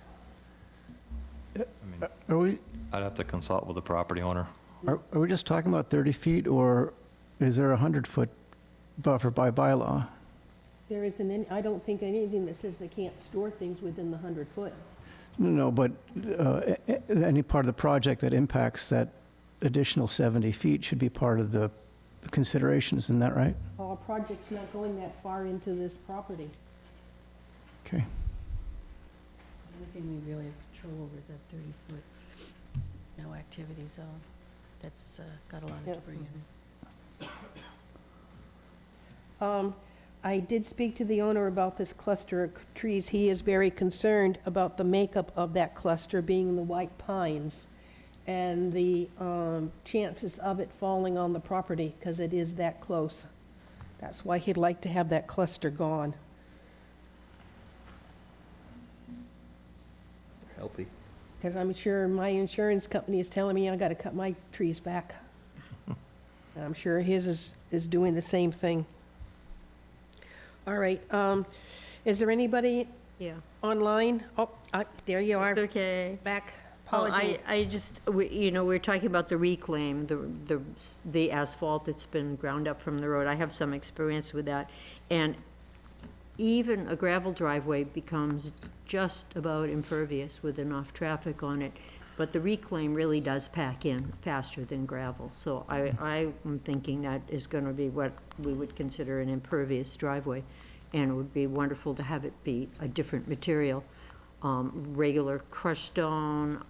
Are we, I'd have to consult with the property owner. are we just talking about 30 feet, or is there a 100-foot buffer by bylaw? There isn't any, I don't think anything that says they can't store things within the 100-foot. No, but any part of the project that impacts that additional 70 feet should be part of the considerations, isn't that right? Our project's not going that far into this property. Okay. The only thing we really have control over is that 30-foot no activity zone. That's got a lot of Yeah. debris in it. I did speak to the owner about this cluster of trees. He is very concerned about the makeup of that cluster being the white pines and the chances of it falling on the property because it is that close. That's why he'd like to have that cluster gone. Healthy. Because I'm sure my insurance company is telling me I got to cut my trees back. And I'm sure his is doing the same thing. All right, is there anybody Yeah. online? Oh, there you are, Okay. back. Well, Apology. I just, we're talking about the reclaim, the asphalt that's been ground up from the road. I have some experience with that. And even a gravel driveway becomes just about impervious with enough traffic on it. But the reclaim really does pack in faster than gravel. So I am thinking that is going to be what we would consider an impervious driveway. And it would be wonderful to have it be a different material. Regular crushed stone,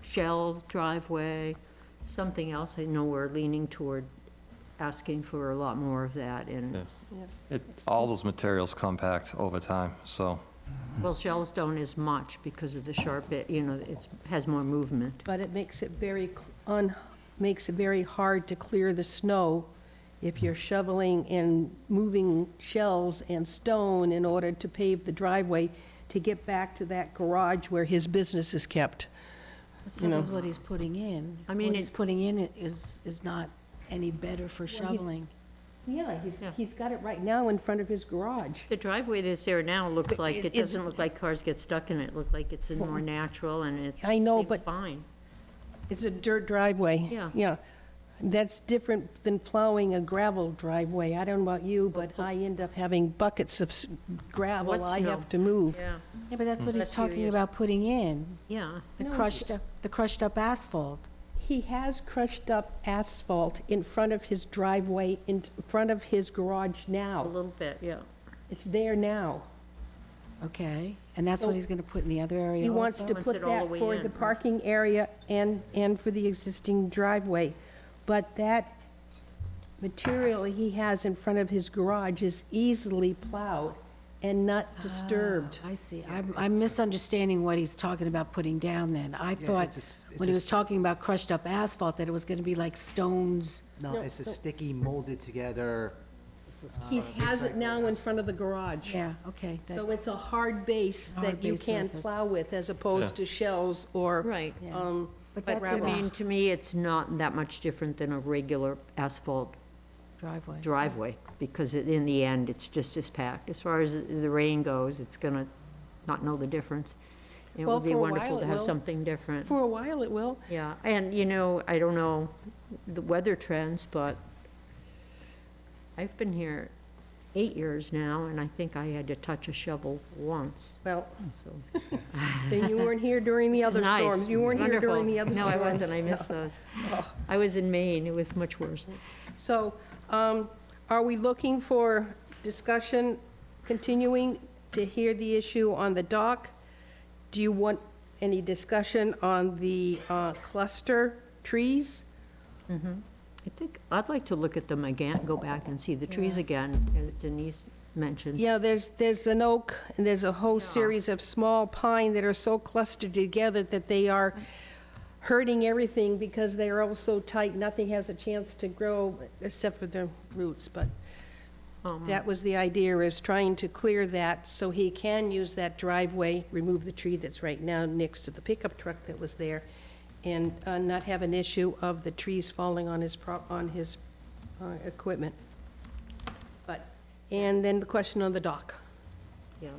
shell driveway, something else. I know we're leaning toward asking for a lot more of that. And, All those materials compact over time, so. well, shell stone is much because of the sharp, it has more movement. But it makes it makes it very hard to clear the snow if you're shoveling and moving shells and stone in order to pave the driveway to get back to that garage where his business is kept. So does what he's putting in. I mean, What he's putting in is not any better for shoveling. Yeah, he's got it right now in front of his garage. The driveway that's there now looks But like, it it's- doesn't look like cars get stuck in it. It looks like it's more natural and it's, I know, seems but- fine. It's a dirt driveway. Yeah. Yeah. That's different than plowing a gravel driveway. I don't know about you, but I end up having buckets of gravel What I snow? have to move. Yeah, Yeah, but that's what he's That's talking curious. about putting in, yeah. the crushed up asphalt. He has crushed up asphalt in front of his driveway, in front of his garage A now. little bit, yeah. It's there now. Okay, and that's So- what he's gonna put in the other area He wants also? to Wants put it all the that way for in, the huh? parking area and for the existing driveway. But that material he has in front of his garage is easily plowed and not disturbed. I see. I'm misunderstanding what he's talking about putting down then. I thought, when he was talking about crushed up asphalt, that it was gonna be like stones. No, it's a sticky molded together. He has it now in front of the garage. Yeah, okay. that- So it's a hard base Hard that you base can surface. plow with as opposed to shells or, Right. Yeah. but But that's I in mean, to me, it's not that much different than a regular asphalt driveway. driveway, because in the end, it's just as packed. As far as the rain goes, it's gonna not know the difference. It Well, would be for a wonderful while to it have will. something different. for a while it will. Yeah, and I don't know the weather trends, but I've been here 8 years now, and I think I had to touch a shovel once, Well, so. then you weren't here during the Which is other nice. storms. You It's weren't here wonderful. during the other No, storms. I wasn't, I missed those. I was in Maine, it was much worse. So, are we looking for discussion, continuing to hear the issue on the dock. Do you want any discussion on the cluster trees? I think, I'd like to look at them again, go back and see the trees again, as Denise mentioned. Yeah, there's an oak, and there's a whole series of small pine that are so clustered together that they are hurting everything because they are all so tight, nothing has a chance to grow except for their roots, but that was the idea, is trying to clear that so he can use that driveway, remove the tree that's right now next to the pickup truck that was there, and not have an issue of the trees falling on his equipment. And then the question on the dock. Yeah.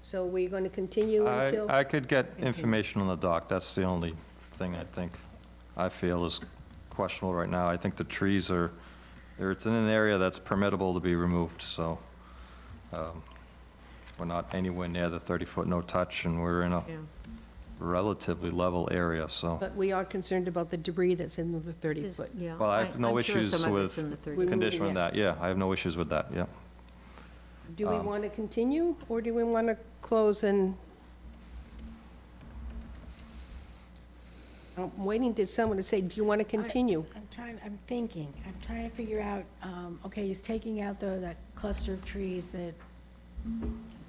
So we're going to continue until? I could get information on the dock. That's the only thing I feel is questionable right now. I think the trees are, it's in an area that's permittable to be removed, so we're not anywhere near the 30-foot no-touch, and we're in a relatively level area, so. But we are concerned about the debris that's in the 30-foot. Yeah. Well, I have no I'm sure issues some of with it's in the 30. We- condition yeah. with that, yeah, I have no issues with that, yeah. Do we want to continue, or do we want to close and? I'm waiting to someone to say, do you want to continue? I'm trying to figure out, okay, he's taking out that cluster of trees that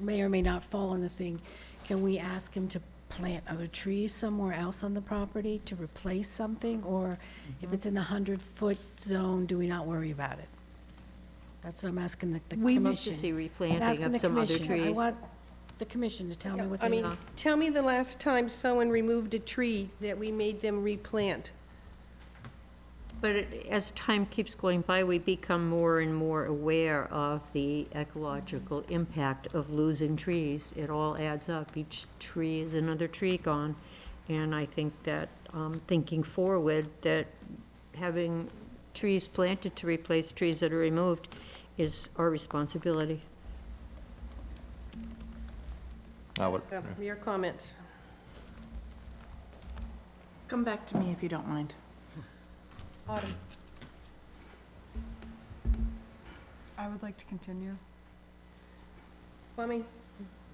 may or may not fall on the thing. Can we ask him to plant other trees somewhere else on the property to replace something? Or if it's in the 100-foot zone, do we not worry about it? That's what I'm asking the commission. We want to see replanting of some other I trees. want the commission to tell me what I they mean, tell me the last time someone removed a tree that we made them replant. But as time keeps going by, we become more and more aware of the ecological impact of losing trees. It all adds up. Each tree is another tree gone. And I think that, thinking forward, that having trees planted to replace trees that are removed is our responsibility. Your comments. Come back to me if you don't mind. Autumn. I would like to continue. Kwame?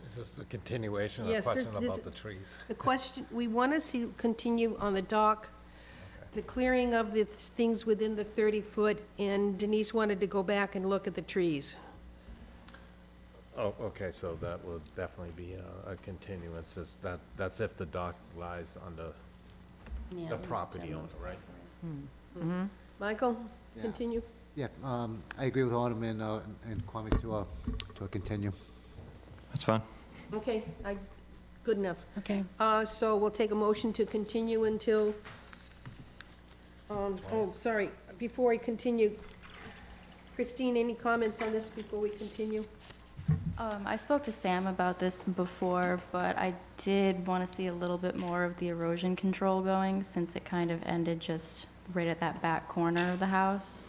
Is this a continuation of the Yes, question this- about the trees? The question, we want to see, continue on the dock, the clearing of the things within the 30-foot, and Denise wanted to go back and look at the trees. Oh, okay, so that would definitely be a continuance, that's if the dock lies on the property owner, right? Michael, Yeah. continue? Yeah, I agree with Autumn and Kwame to continue. That's fine. Okay, good enough. Okay. So we'll take a motion to continue until, sorry, before I continue, Christine, any comments on this before we continue? I spoke to Sam about this before, but I did want to see a little bit more of the erosion control going, since it kind of ended just right at that back corner of the house.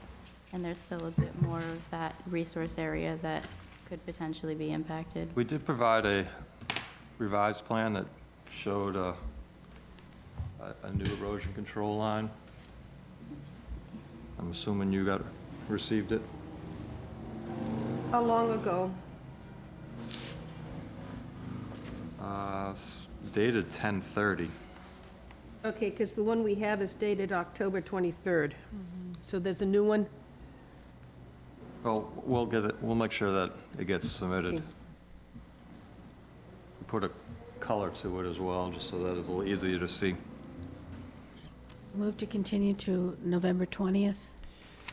And there's still a bit more of that resource area that could potentially be impacted. We did provide a revised plan that showed a new erosion control line. I'm assuming you received it? How long ago? Dated 10/30. Okay, because the one we have is dated October 23rd. So there's a new one? Well, we'll get it, we'll make sure that it gets submitted. Okay. Put a color to it as well, just so that it's a little easier to see. Move to continue to November 20th.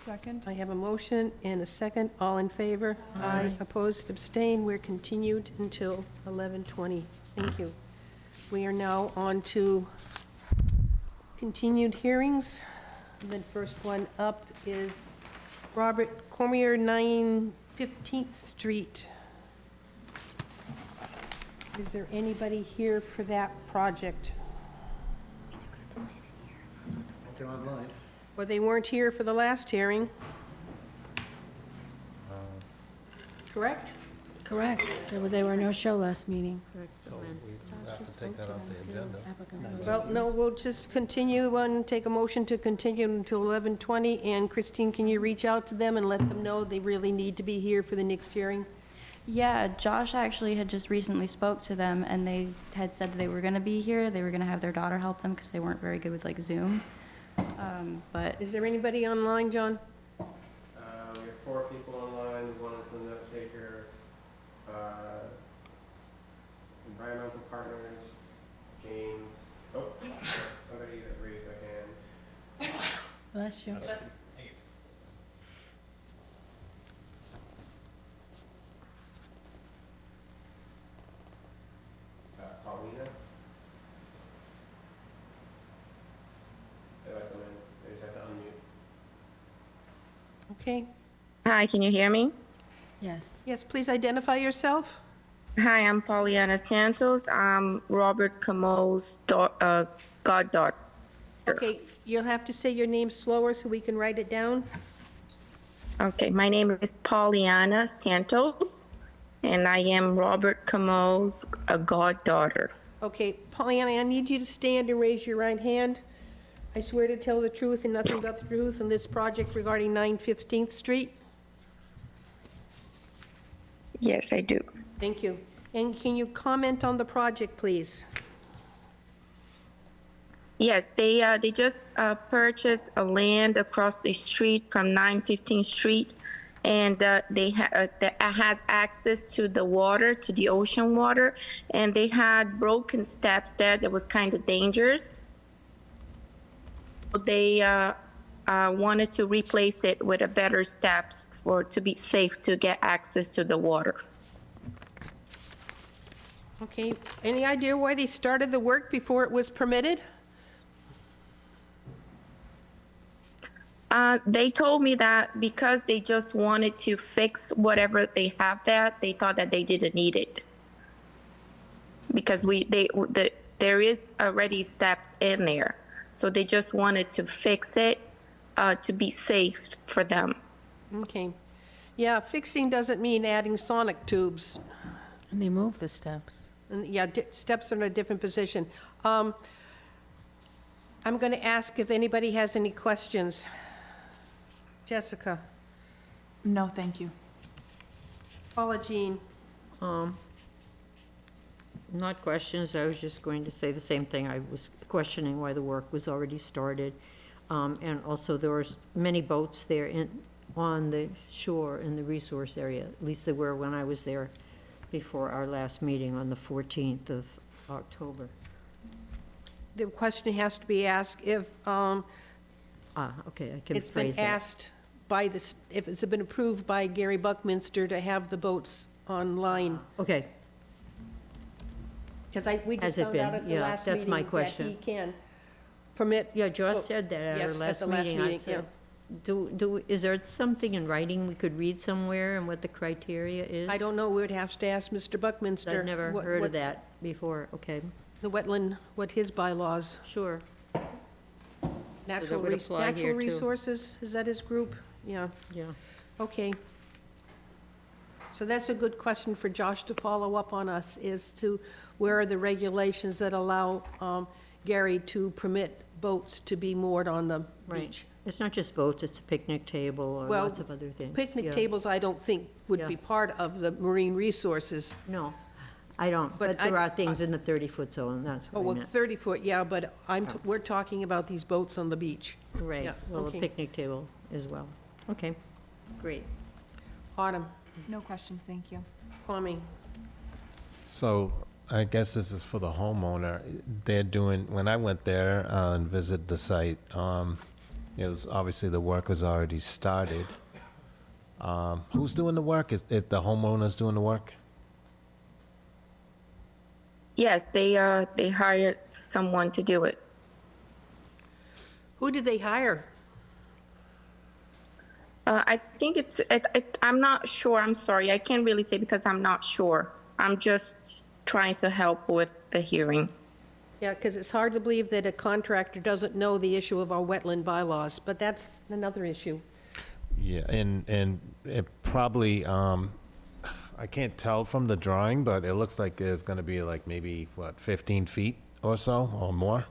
Second? I have a motion and a second. All in favor? Aye. Opposed, abstained. We're continued until 11:20. Thank you. We are now on to continued hearings. The first one up is Robert Cormier, 9 15th Street. Is there anybody here for that project? They're online. Well, they weren't here for the last hearing. Correct? Correct. There were no show last meeting. So we have to take that off the agenda. Well, no, we'll just continue and take a motion to continue until 11:20. And Christine, can you reach out to them and let them know they really need to be here for the next hearing? Yeah, Josh actually had just recently spoke to them, and they had said they were going to be here. They were going to have their daughter help them because they weren't very good with like Zoom. But Is there anybody online, John? We have 4 people online. One is the note taker, Environmental Partners, James. Oh, somebody that raised their hand. Bless you. Paulina. They let them in. They just have to unmute. Okay. Hi, can you hear me? Yes. Yes, please identify yourself. Hi, I'm Pollyanna Santos. I'm Robert Camo's goddaughter. Okay, you'll have to say your name slower so we can write it down. Okay, my name is Pollyanna Santos, and I am Robert Camo's goddaughter. Okay, Pollyanna, I need you to stand and raise your right hand. I swear to tell the truth and nothing but the truth on this project regarding 9 15th Street. Yes, I do. Thank you. And can you comment on the project, please? Yes, they just purchased a land across the street from 915th Street, and that has access to the water, to the ocean water, and they had broken steps there that was kind of dangerous. They wanted to replace it with a better steps to be safe to get access to the water. Okay, any idea why they started the work before it was permitted? They told me that because they just wanted to fix whatever they have there, they thought that they didn't need it. Because there is already steps in there. So they just wanted to fix it to be safe for them. Okay. Yeah, fixing doesn't mean adding sonic tubes. And they moved the steps. And yeah, steps are in a different position. I'm going to ask if anybody has any questions. Jessica? No, thank you. Paula Jean? Not questions, I was just going to say the same thing. I was questioning why the work was already started. And also, there were many boats there on the shore in the resource area. At least there were when I was there before our last meeting on the 14th of October. The question has to be asked if Okay, I can it's been phrase that. asked by this, if it's been approved by Gary Buckminster to have the boats online. Okay, Because we just Has it found out been? at the Yeah, last that's my meeting that question. he can permit. yeah, Josh Oh, said that at yes, our at last the last meeting. I meeting, said, is there something in writing we could read somewhere and what the criteria is? I don't know, we would have to ask Mr. Buckminster. I've never what- heard of what's that before, okay, The wetland, what his bylaws. sure. Natural would apply natural here, too. resources, is that his group? Yeah, Yeah. okay. So that's a good question for Josh to follow up on us, is to where are the regulations that allow Gary to permit boats to be moored on the Right. beach? It's not just boats, it's a picnic table or Well, lots of other things. Picnic yeah. tables, I don't think would Yeah. be part of the marine resources. No, I don't, But but there I- are things in the 30-foot zone, that's Oh, what I well, meant. 30-foot, yeah, but we're talking about these boats on the beach. Right, yeah, well, a okay. picnic table as well. Okay, great. Autumn, No questions, thank you. Kwame. So I guess this is for the homeowner. They're doing, when I went there and visited the site, it was obviously the work was already started. Who's doing the work? Is it the homeowners doing the work? Yes, they hired someone to do it. Who did they hire? I think I'm not sure. I'm sorry. I can't really say because I'm not sure. I'm just trying to help with the hearing. Yeah, because it's hard to believe that a contractor doesn't know the issue of our wetland bylaws, but that's another issue. Yeah, and it probably, I I can't tell from the drawing, but it looks like there's gonna be like maybe, what, 15 feet or so, or more?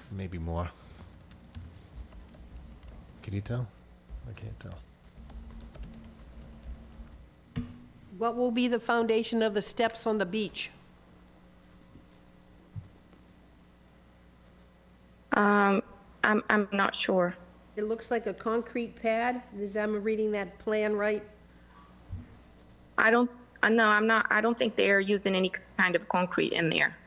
Maybe more. Can you tell? I can't tell. What will be the foundation of the steps on the beach? I'm not sure. It looks like a concrete pad. I'm reading that plan right? No, I don't think they're using any kind of concrete in there.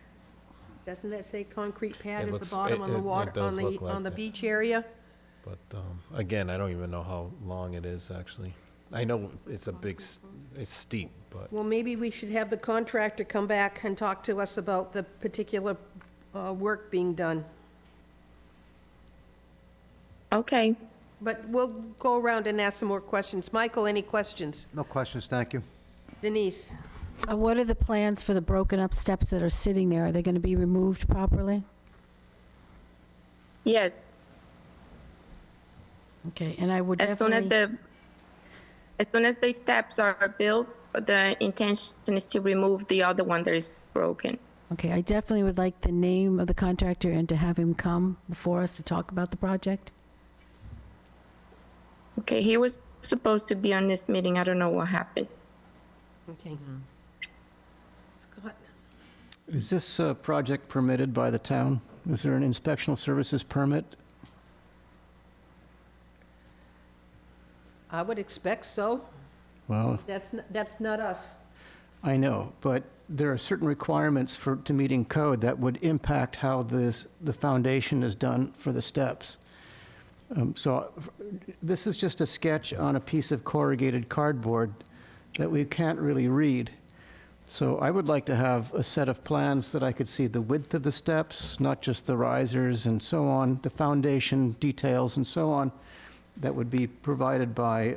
Doesn't that say concrete pad It at looks- the bottom it- on the it water, does look like on the that. beach area? But, again, I don't even know how long it is, actually. I know it's a big, it's steep, but, Well, maybe we should have the contractor come back and talk to us about the particular work being done. Okay. But we'll go around and ask some more questions. Michael, any questions? No questions, thank you. Denise? What are the plans for the broken-up steps that are sitting there? Are they going to be removed properly? Yes. Okay, and I would As soon definitely... as the steps are built, the intention is to remove the other one that is broken. Okay, I definitely would like the name of the contractor and to have him come before us to talk about the project. Okay, he was supposed to be on this meeting. I don't know what happened. Okay. Scott? Is this project permitted by the town? Is there an inspectional services permit? I would expect so. Well, That's not us. I know, but there are certain requirements to meeting code that would impact how the foundation is done for the steps. So this is just a sketch on a piece of corrugated cardboard that we can't really read. So I would like to have a set of plans that I could see the width of the steps, not just the risers and so on, the foundation details and so on, that would be provided by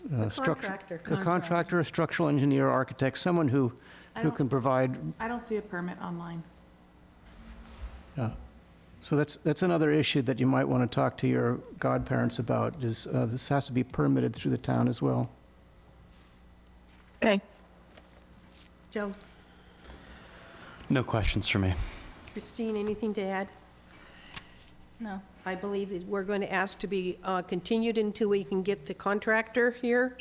Contractor. the contractor, a structural engineer, architect, someone who can provide. I don't see a permit online. So that's another issue that you might want to talk to your godparents about, is this has to be permitted through the town as well. Okay. Joe? No questions for me. Christine, anything to add? No. I believe that we're going to ask to be continued until we can get the contractor here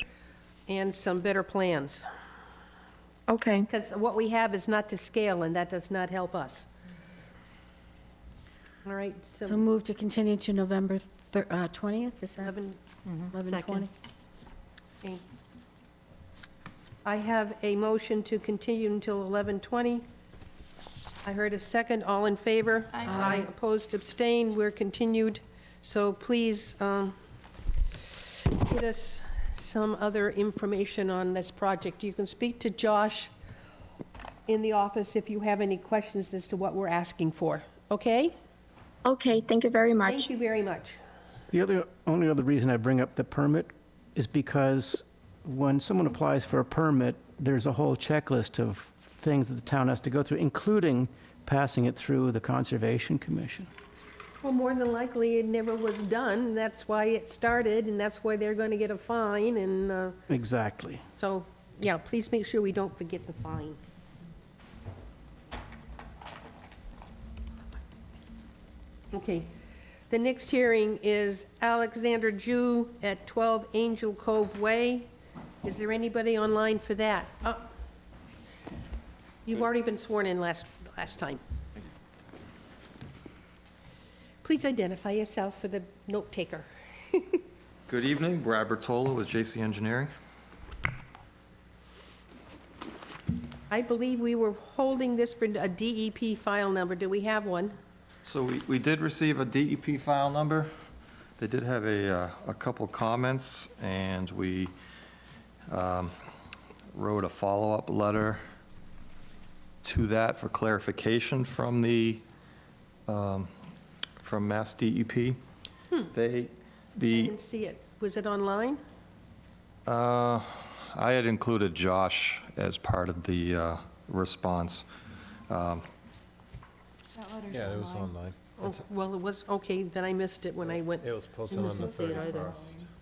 and some better plans. Okay. Because what we have is not to scale, and that does not help us. All right, So move to continue to November 20th, is that? 11:20. Okay. I have a motion to continue until 11:20. I heard a second. All in favor? Aye. Opposed, abstained. We're continued. So please get us some other information on this project. You can speak to Josh in the office if you have any questions as to what we're asking for. Okay? Okay, thank you very much. Thank you very much. The only other reason I bring up the permit is because when someone applies for a permit, there's a whole checklist of things that the town has to go through, including passing it through the Conservation Commission. Well, more than likely, it never was done. That's why it started, and that's why they're going to get a fine, and Exactly. so, yeah, please make sure we don't forget the fine. Okay. The next hearing is Alexander Jew at 12 Angel Cove Way. Is there anybody online for that? Oh. You've already been sworn in last time. Please identify yourself for the note taker. Good evening, Brad Bertola with JC Engineering. I believe we were holding this for a DEP file number. Do we have one? So we did receive a DEP file number. They did have a couple comments, and we wrote a follow-up letter to that for clarification from from Mass DEP. I didn't see it. Was it online? I had included Josh as part of the response. yeah, it was online. Oh, well, it was, okay, then I missed it when I went. It was posted on the 31st.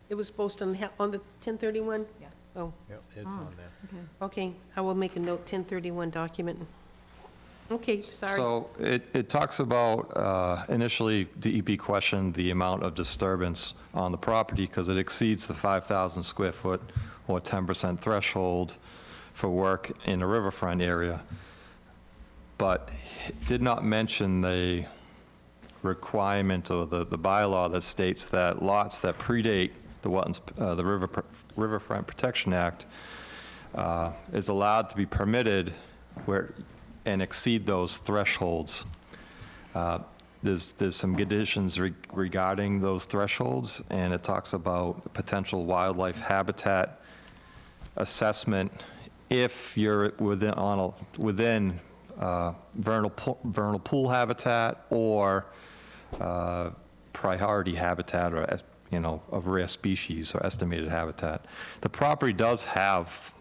It was posted on the 1031? Yeah. Oh, Yep, it's on there. okay, I will make a note, 1031 document. Okay, sorry. So it talks about, initially, DEP questioned the amount of disturbance on the property because it exceeds the 5,000 square foot or 10% threshold for work in the riverfront area, but did not mention the requirement or the bylaw that states that lots that predate the wetlands, the Riverfront Protection Act is allowed to be permitted where, and exceed those thresholds. There's some conditions regarding those thresholds, and it talks about potential wildlife habitat assessment if you're within vernal pool habitat or priority habitat, or of rare species or estimated habitat. The property does have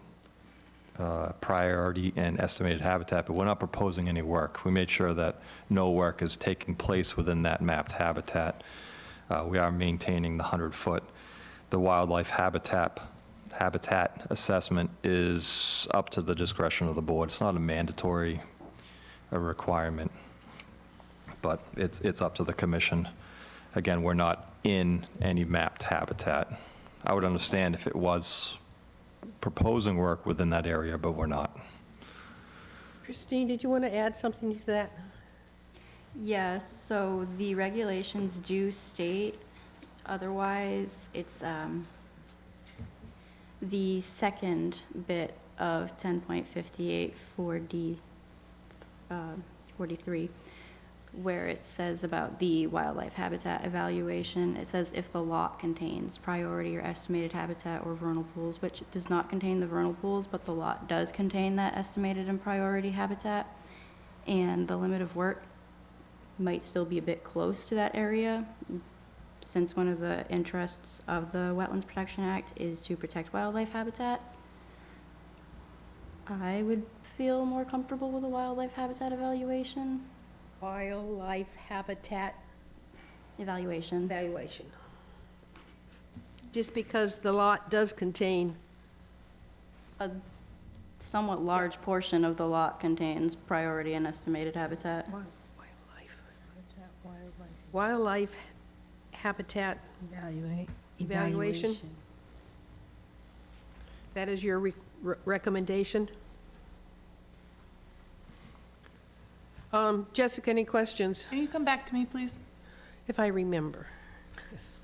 priority and estimated habitat, but we're not proposing any work. We made sure that no work is taking place within that mapped habitat. We are maintaining the 100-foot. The wildlife habitat assessment is up to the discretion of the board. It's not a mandatory requirement, but it's up to the commission. Again, we're not in any mapped habitat. I would understand if it was proposing work within that area, but we're not. Christine, did you want to add something to that? Yes, so the regulations do state, otherwise, it's the second bit of 10.58 4D 43, where it says about the wildlife habitat evaluation. It says if the lot contains priority or estimated habitat or vernal pools, which does not contain the vernal pools, but the lot does contain that estimated and priority habitat, and the limit of work might still be a bit close to that area, since one of the interests of the Wetlands Protection Act is to protect wildlife habitat. I would feel more comfortable with a wildlife habitat evaluation. Wildlife habitat Evaluation. Just because the lot does contain, A somewhat large portion of the lot contains priority and estimated habitat. wildlife habitat evaluation. That is your recommendation? Jessica, any questions? Can you come back to me, please? If I remember.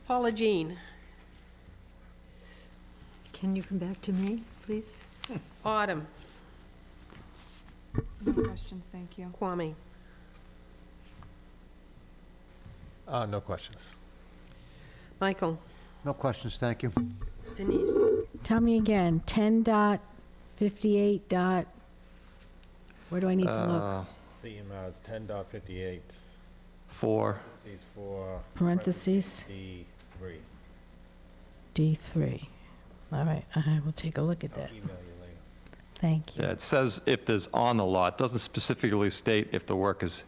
Paula Jean. Can you come back to me, please? Autumn. No questions, thank you. Kwame. No questions. Michael. No questions, thank you. Denise. Tell me again, 10.58. Where do I need to look? See, it's 10.58. For Parentheses. D3. D3. All right, I will take a look at that. I'll email you later. Thank you. Yeah, it says if there's on the lot. It doesn't specifically state if the work is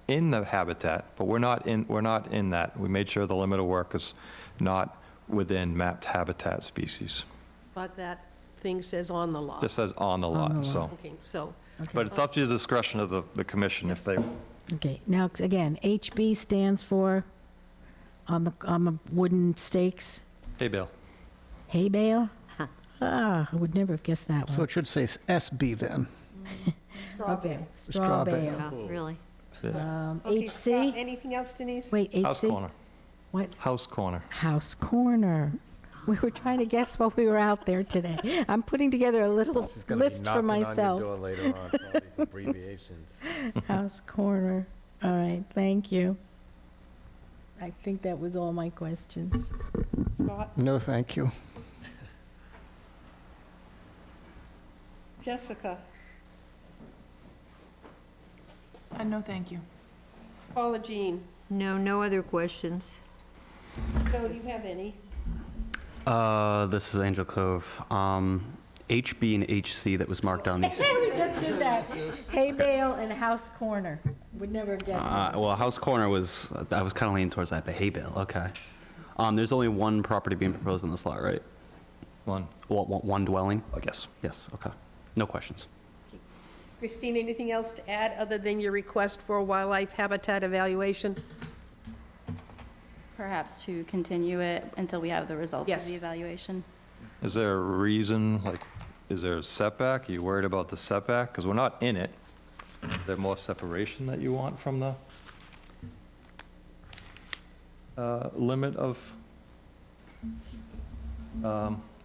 in the habitat, but we're not in that. We made sure the limit of work is not within mapped habitat species. But that thing says on the lot. Just says on the lot, so. Okay, so, But it's up to the discretion of the commission if they, Okay, now, again, HB stands for, on the wooden stakes, hey, Bill. hay bale? I would never have guessed that So one. it should say SB then. Okay, Straw straw bale. bale. Oh, really? okay, HC? anything else, Denise? Wait, House HC? corner. What? House corner. House corner. We were trying to guess while we were out there today. I'm putting together a little She's gonna be list for knocking on your myself. door later on for all these abbreviations. House corner. All right, thank you. I think that was all my questions. Scott? No, thank you. Jessica? No, thank you. Paula Jean? No, no other questions. Joe, do you have any? This is Angel Cove. HB and HC that was marked on these. We just did that. Hay bale and house corner. Would never have guessed that. Well, House Corner was, I was kind of leaning towards that, but hay bale, okay. There's only one property being proposed on this lot, right? One. One dwelling? I guess. Yes, okay. No questions. Christine, anything else to add other than your request for a wildlife habitat evaluation? Perhaps to continue it until we have the results of Yes. the evaluation. Is there a reason, like, is there a setback? Are you worried about the setback? Because we're not in it. Is there more separation that you want from the limit of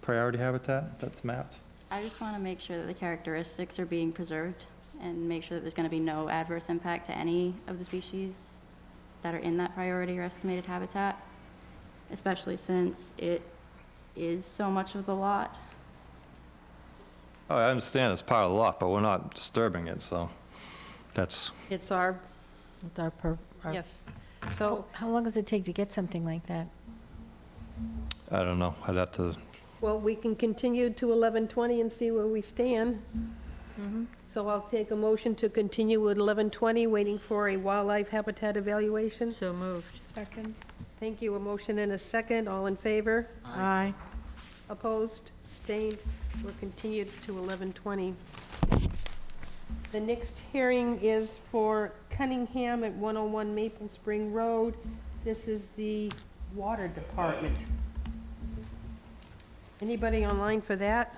priority habitat that's mapped? I just want to make sure that the characteristics are being preserved and make sure that there's going to be no adverse impact to any of the species that are in that priority or estimated habitat, especially since it is so much of the lot. Oh, I understand it's part of the lot, but we're not disturbing it, so that's, It's our, With our yes. So, How long does it take to get something like that? I don't know. I'd have to, well, we can continue to 11:20 and see where we stand. So I'll take a motion to continue with 11:20, waiting for a wildlife habitat evaluation. So moved. Second. Thank you. A motion and a second. All in favor? Aye. Opposed? Abstained? We're continued to 11:20. The next hearing is for Cunningham at 101 Maple Spring Road. This is the Water Department. Anybody online for that?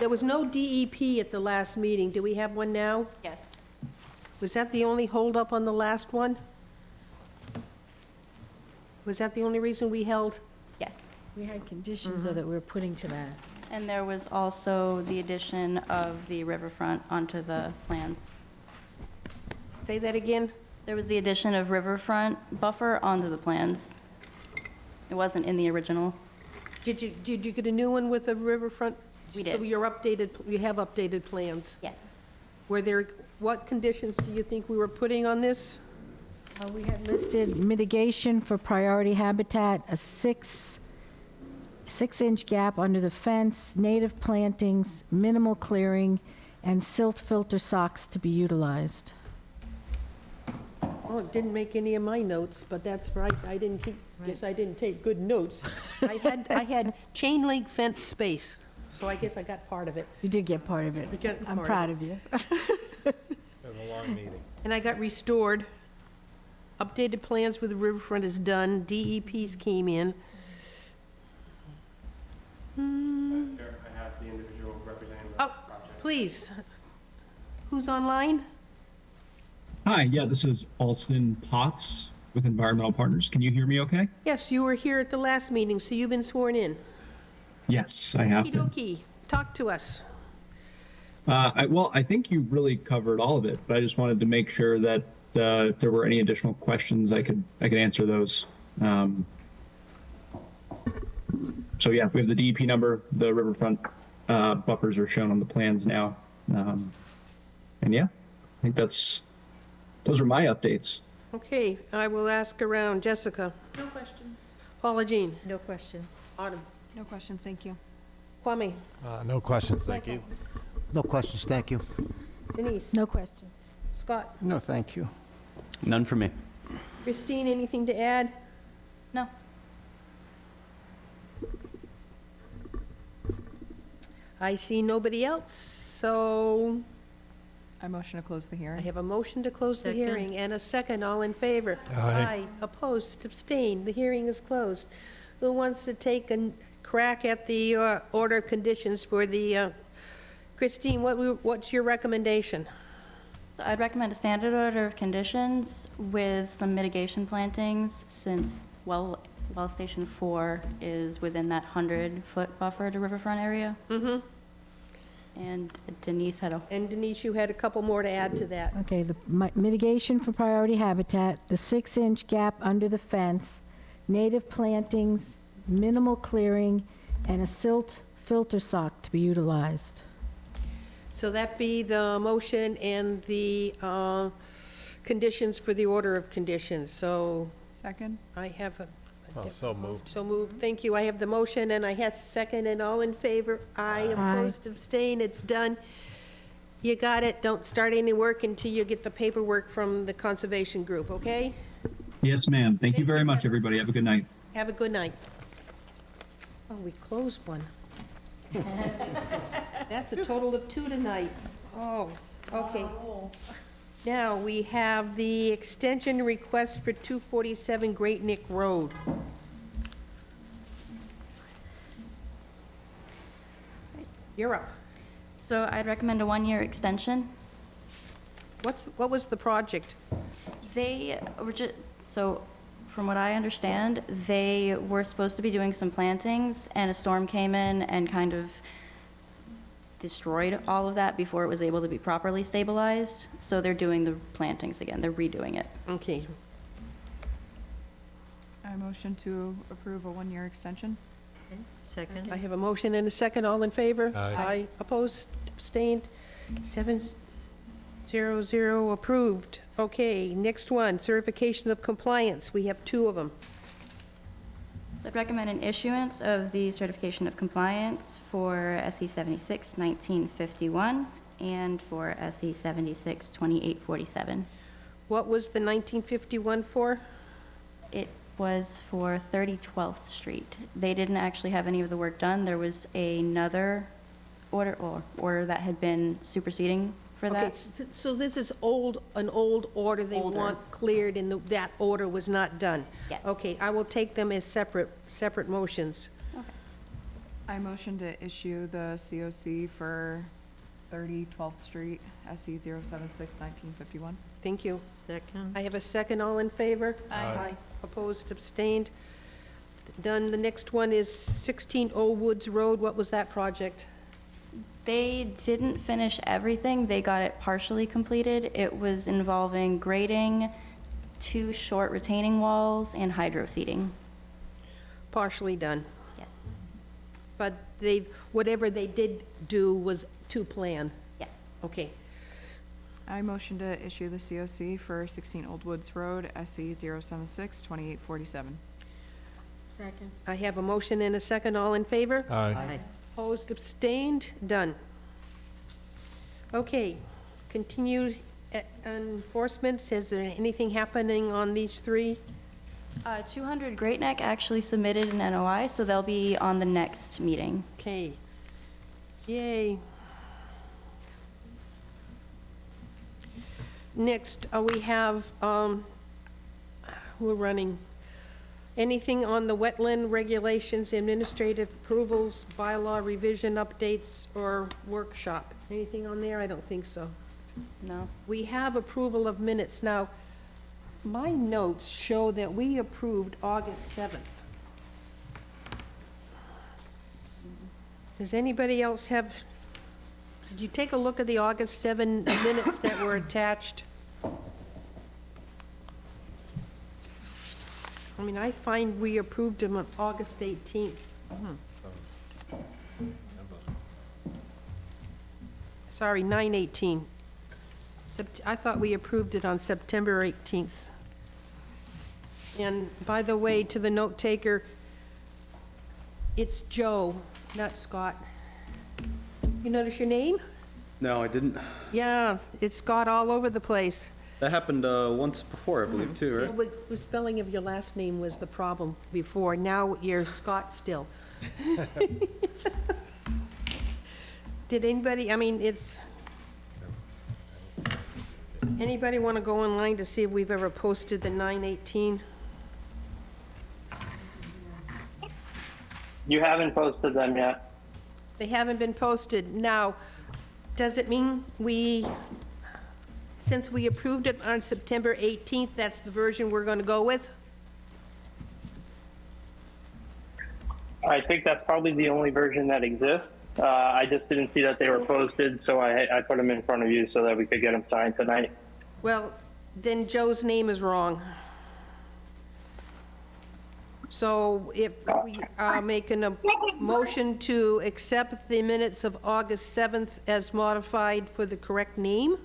There was no DEP at the last meeting. Do we have one now? Yes. Was that the only holdup on the last one? Was that the only reason we held? Yes. We had conditions, though, that we were putting to that. And there was also the addition of the riverfront onto the plans. Say that again? There was the addition of riverfront buffer onto the plans. It wasn't in the original. Did you get a new one with a riverfront? We did. So you have updated plans? Yes. Were there, what conditions do you think we were putting on this? We had listed mitigation for priority habitat, a six-inch gap under the fence, native plantings, minimal clearing, and silt filter socks to be utilized. Oh, it didn't make any of my notes, but that's right, I didn't keep, guess I didn't take good notes. I had chain link fence space, so I guess I got part of it. You did get part of it. We got I'm part of proud it. of you. It was a long meeting. And I got restored. Updated plans with the riverfront is done, DEPs came in. Madam Chair, I have the individual representing the Oh, project. please. Who's online? Hi, yeah, this is Alston Potts with Environmental Partners. Can you hear me okay? Yes, you were here at the last meeting, so you've been sworn in. Yes, I have been. Okey-dokey, talk to us. I think you really covered all of it, but I just wanted to make sure that if there were any additional questions, I could answer those. So yeah, we have the DEP number, the riverfront buffers are shown on the plans now. And yeah, I think those are my updates. Okay, I will ask around. Jessica? No questions. Paula Jean? No questions. Autumn? No questions, thank you. Kwame? No questions, thank you. No questions, thank you. Denise? No questions. Scott? No, thank you. None for me. Christine, anything to add? No. I see nobody else, so I motion to close the I hearing. have a motion to close the Second. hearing and a second. All in favor? Aye. Opposed? Abstained? The hearing is closed. Who wants to take a crack at the order of conditions for the, Christine, what's your recommendation? So I'd recommend a standard order of conditions with some mitigation plantings since well Station 4 is within that 100-foot buffer to riverfront area. Mm-hmm. And Denise had a, And Denise, you had a couple more to add to that. Okay, the mitigation for priority habitat, the 6-inch gap under the fence, native plantings, minimal clearing, and a silt filter sock to be utilized. So that be the motion and the conditions for the order of conditions. So Second? I have a... So moved. So moved. Thank you. I have the motion and I have second and all in favor. Aye. Opposed, abstain. It's done. You got it. Don't start any work until you get the paperwork from the conservation group, okay? Yes, ma'am. Thank you very much, everybody. Have a good night. Have a good night. Oh, we closed one. That's a total of 2 tonight. Oh, okay. Now, we have the extension request for 247 Great Neck Road. You're up. So I'd recommend a one-year extension. What was the project? They were just, so from what I understand, they were supposed to be doing some plantings, and a storm came in and kind of destroyed all of that before it was able to be properly stabilized. So they're doing the plantings again. They're redoing it. Okay. I motion to approve a one-year extension. Second. I have a motion and a second. All in favor? Aye. Opposed? Abstained? 700 approved. Okay, next one, certification of compliance. We have 2 of them. So I'd recommend an issuance of the certification of compliance for SE 76 1951 and for SE 76 2847. What was the 1951 for? It was for 30 12th Street. They didn't actually have any of the work done. There was another order that had been superseding for Okay, that. so this is an old order they Older. want cleared, and that order was not done? Yes. Okay, I will take them as separate motions. I motion to issue the COC for 30 12th Street, SE 076 1951. Thank you. Second. I have a second. All in favor? Aye. Opposed, abstained. Done. The next one is 16 Old Woods Road. What was that project? They didn't finish everything. They got it partially completed. It was involving grading, 2 short retaining walls, and hydro seeding. Partially done. Yes. But whatever they did do was to plan. Yes. Okay. I motion to issue the COC for 16 Old Woods Road, SE 076 2847. Second. I have a motion and a second. All in favor? Aye. Opposed, abstained, done. Okay, continued enforcement. Is there anything happening on these 3? 200 Great Neck actually submitted an NOI, so they'll be on the next meeting. Okay. Yay. Next, we have, we're running, anything on the wetland regulations, administrative approvals, bylaw revision updates, or workshop? Anything on there? I don't think so. No. We have approval of minutes. Now, my notes show that we approved August 7th. Does anybody else have, did you take a look at the August 7 minutes that were attached? I mean, I find we approved them on August 18th. Sorry, 9/18. I thought we approved it on September 18th. And by the way, to the note taker, it's Joe, not Scott. You notice your name? No, I didn't. Yeah, it's Scott all over the place. That happened once before, I believe, too, Yeah, right? but the spelling of your last name was the problem before. Now you're Scott still. Did anybody, I mean, anybody want to go online to see if we've ever posted the 9/18? You haven't posted them yet. They haven't been posted. Now, does it mean since we approved it on September 18th, that's the version we're going to go with? I think that's probably the only version that exists. I just didn't see that they were posted, so I put them in front of you so that we could get them signed tonight. Well, then Joe's name is wrong. So if we are making a motion to accept the minutes of August 7th as modified for the correct name?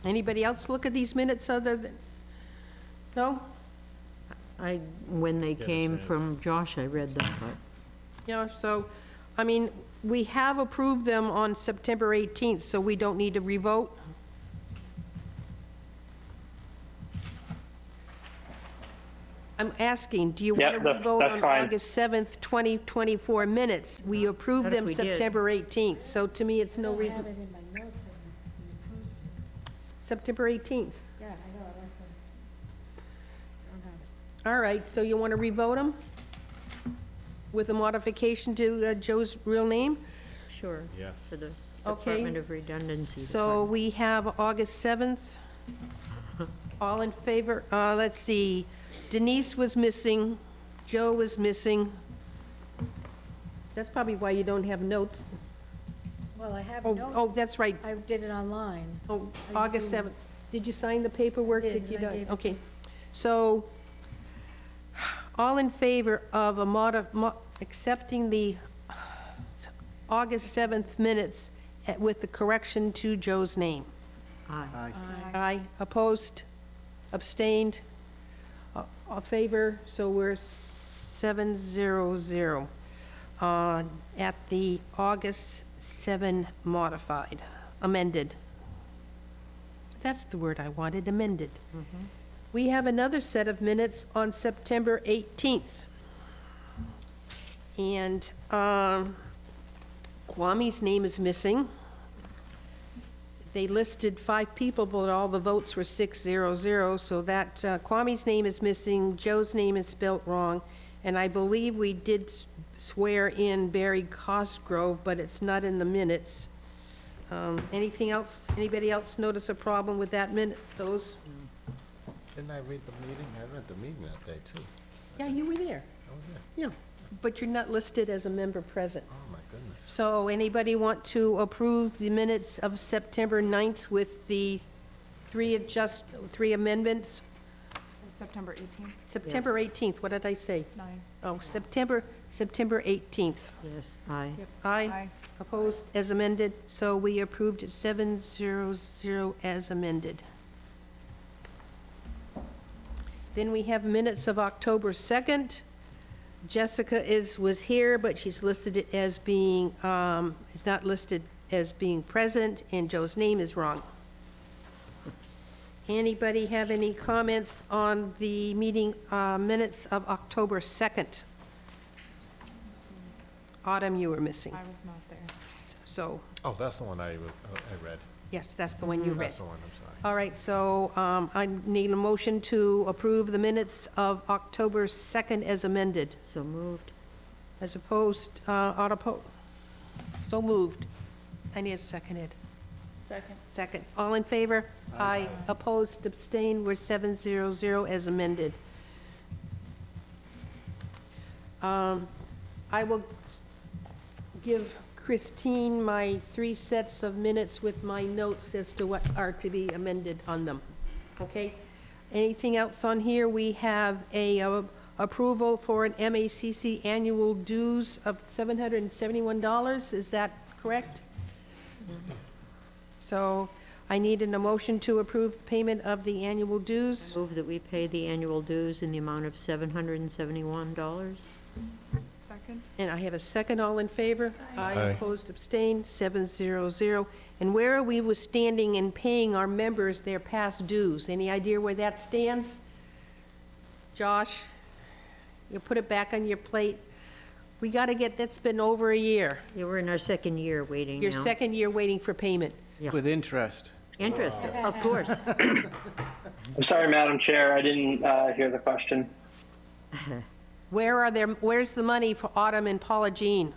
Anybody else look at these minutes other than, no? When they came from Josh, I read them, but. Yeah, so, I mean, we have approved them on September 18th, so we don't need to revote? I'm asking, do you Yeah, want to that's- vote that's on fine. August 7th, 2024 minutes? We approved Not if them we did. September 18th, so to me, it's no reason. September 18th. Yeah, I know, I must have. All right, so you want to revote them? With a modification to Joe's real name? Sure. Yes. For the Okay. Department of Redundancy. So we have August 7th. All in favor? Let's see. Denise was missing. Joe was missing. That's probably why you don't have notes. Well, I have Oh, notes. oh, that's right. I did it online. Oh, I August zoomed. 7th. Did you sign the paperwork Did, that you and I done? gave it Okay. So, all in favor of accepting the August 7th minutes with the correction to Joe's name? Aye. Aye. Opposed? Abstained? All favor? So we're 700 at the August 7 modified, amended. That's the word I wanted, amended. We have another set of minutes on September 18th. And Kwame's name is missing. They listed 5 people, but all the votes were 600, so that Kwame's name is missing, Joe's name is spelt wrong, and I believe we did swear in Barry Cosgrove, but it's not in the minutes. Anything else, anybody else notice a problem with that minute, those? Didn't I read the meeting? I read the meeting that day, too. Yeah, you were there. Oh, yeah. Yeah, but you're not listed as a member present. Oh, my goodness. So anybody want to approve the minutes of September 9th with the 3 amendments? September 18th, September 18th, what did I say? 9. Oh, September 18th. Yes, aye. Aye. Opposed as amended, so we approved it 700 as amended. Then we have minutes of October 2nd. Jessica was here, but she's listed it as being, is not listed as being present, and Joe's name is wrong. Anybody have any comments on the meeting minutes of October 2nd? Autumn, you were missing, I was not there. so, Oh, that's the one I read. yes, that's the one you read. That's the one, I'm sorry. All right, so I need a motion to approve the minutes of October 2nd as amended. So moved. As opposed, so moved. I need a seconded. Second. Second. All in favor? Aye. Opposed, abstained, we're 700 as amended. I will give Christine my 3 sets of minutes with my notes as to what are to be amended on them. Okay? Anything else on here? We have a approval for an MACC annual dues of $771. Is that correct? So I need an motion to approve the payment of the annual dues. Move that we pay the annual dues in the amount of $771. Second. And I have a second, all in favor? Aye. Opposed, abstained, 700. And where are we standing in paying our members their past dues? Any idea where that stands? Josh, you put it back on your plate. We got to get, that's been over a year. Yeah, we're in our second year waiting now. Your second year waiting for payment. Yeah. With interest. Interest, of course. I'm sorry, Madam Chair, I didn't hear the question. Where's the money for Autumn and Paula Jean?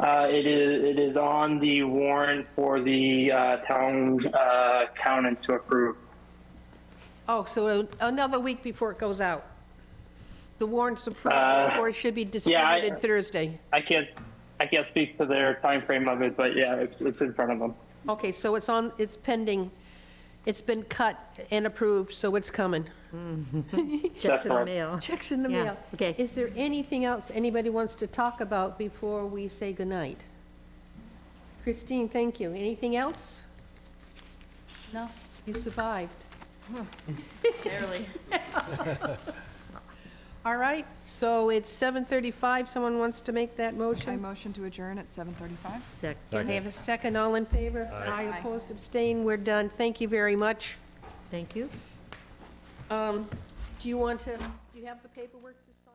It is on the warrant for the town accountant to approve. Oh, so another week before it goes out. The warrant's approved, therefore it should be distributed Thursday. I can't speak to their time frame of it, but yeah, it's in front of them. Okay, so it's pending. It's been cut and approved, so it's coming. Checks in the mail. Checks in the Yeah, mail. okay. Is there anything else anybody wants to talk about before we say goodnight? Christine, thank you. Anything else? No. You survived. Barely. All right, so it's 7:35. Someone wants to make that I motion? motion to adjourn at 7:35. Second. I have a second. All in favor? Aye. Opposed, abstained. We're done. Thank you very much. Thank you. Do Do you want to, do you have the paperwork to sign?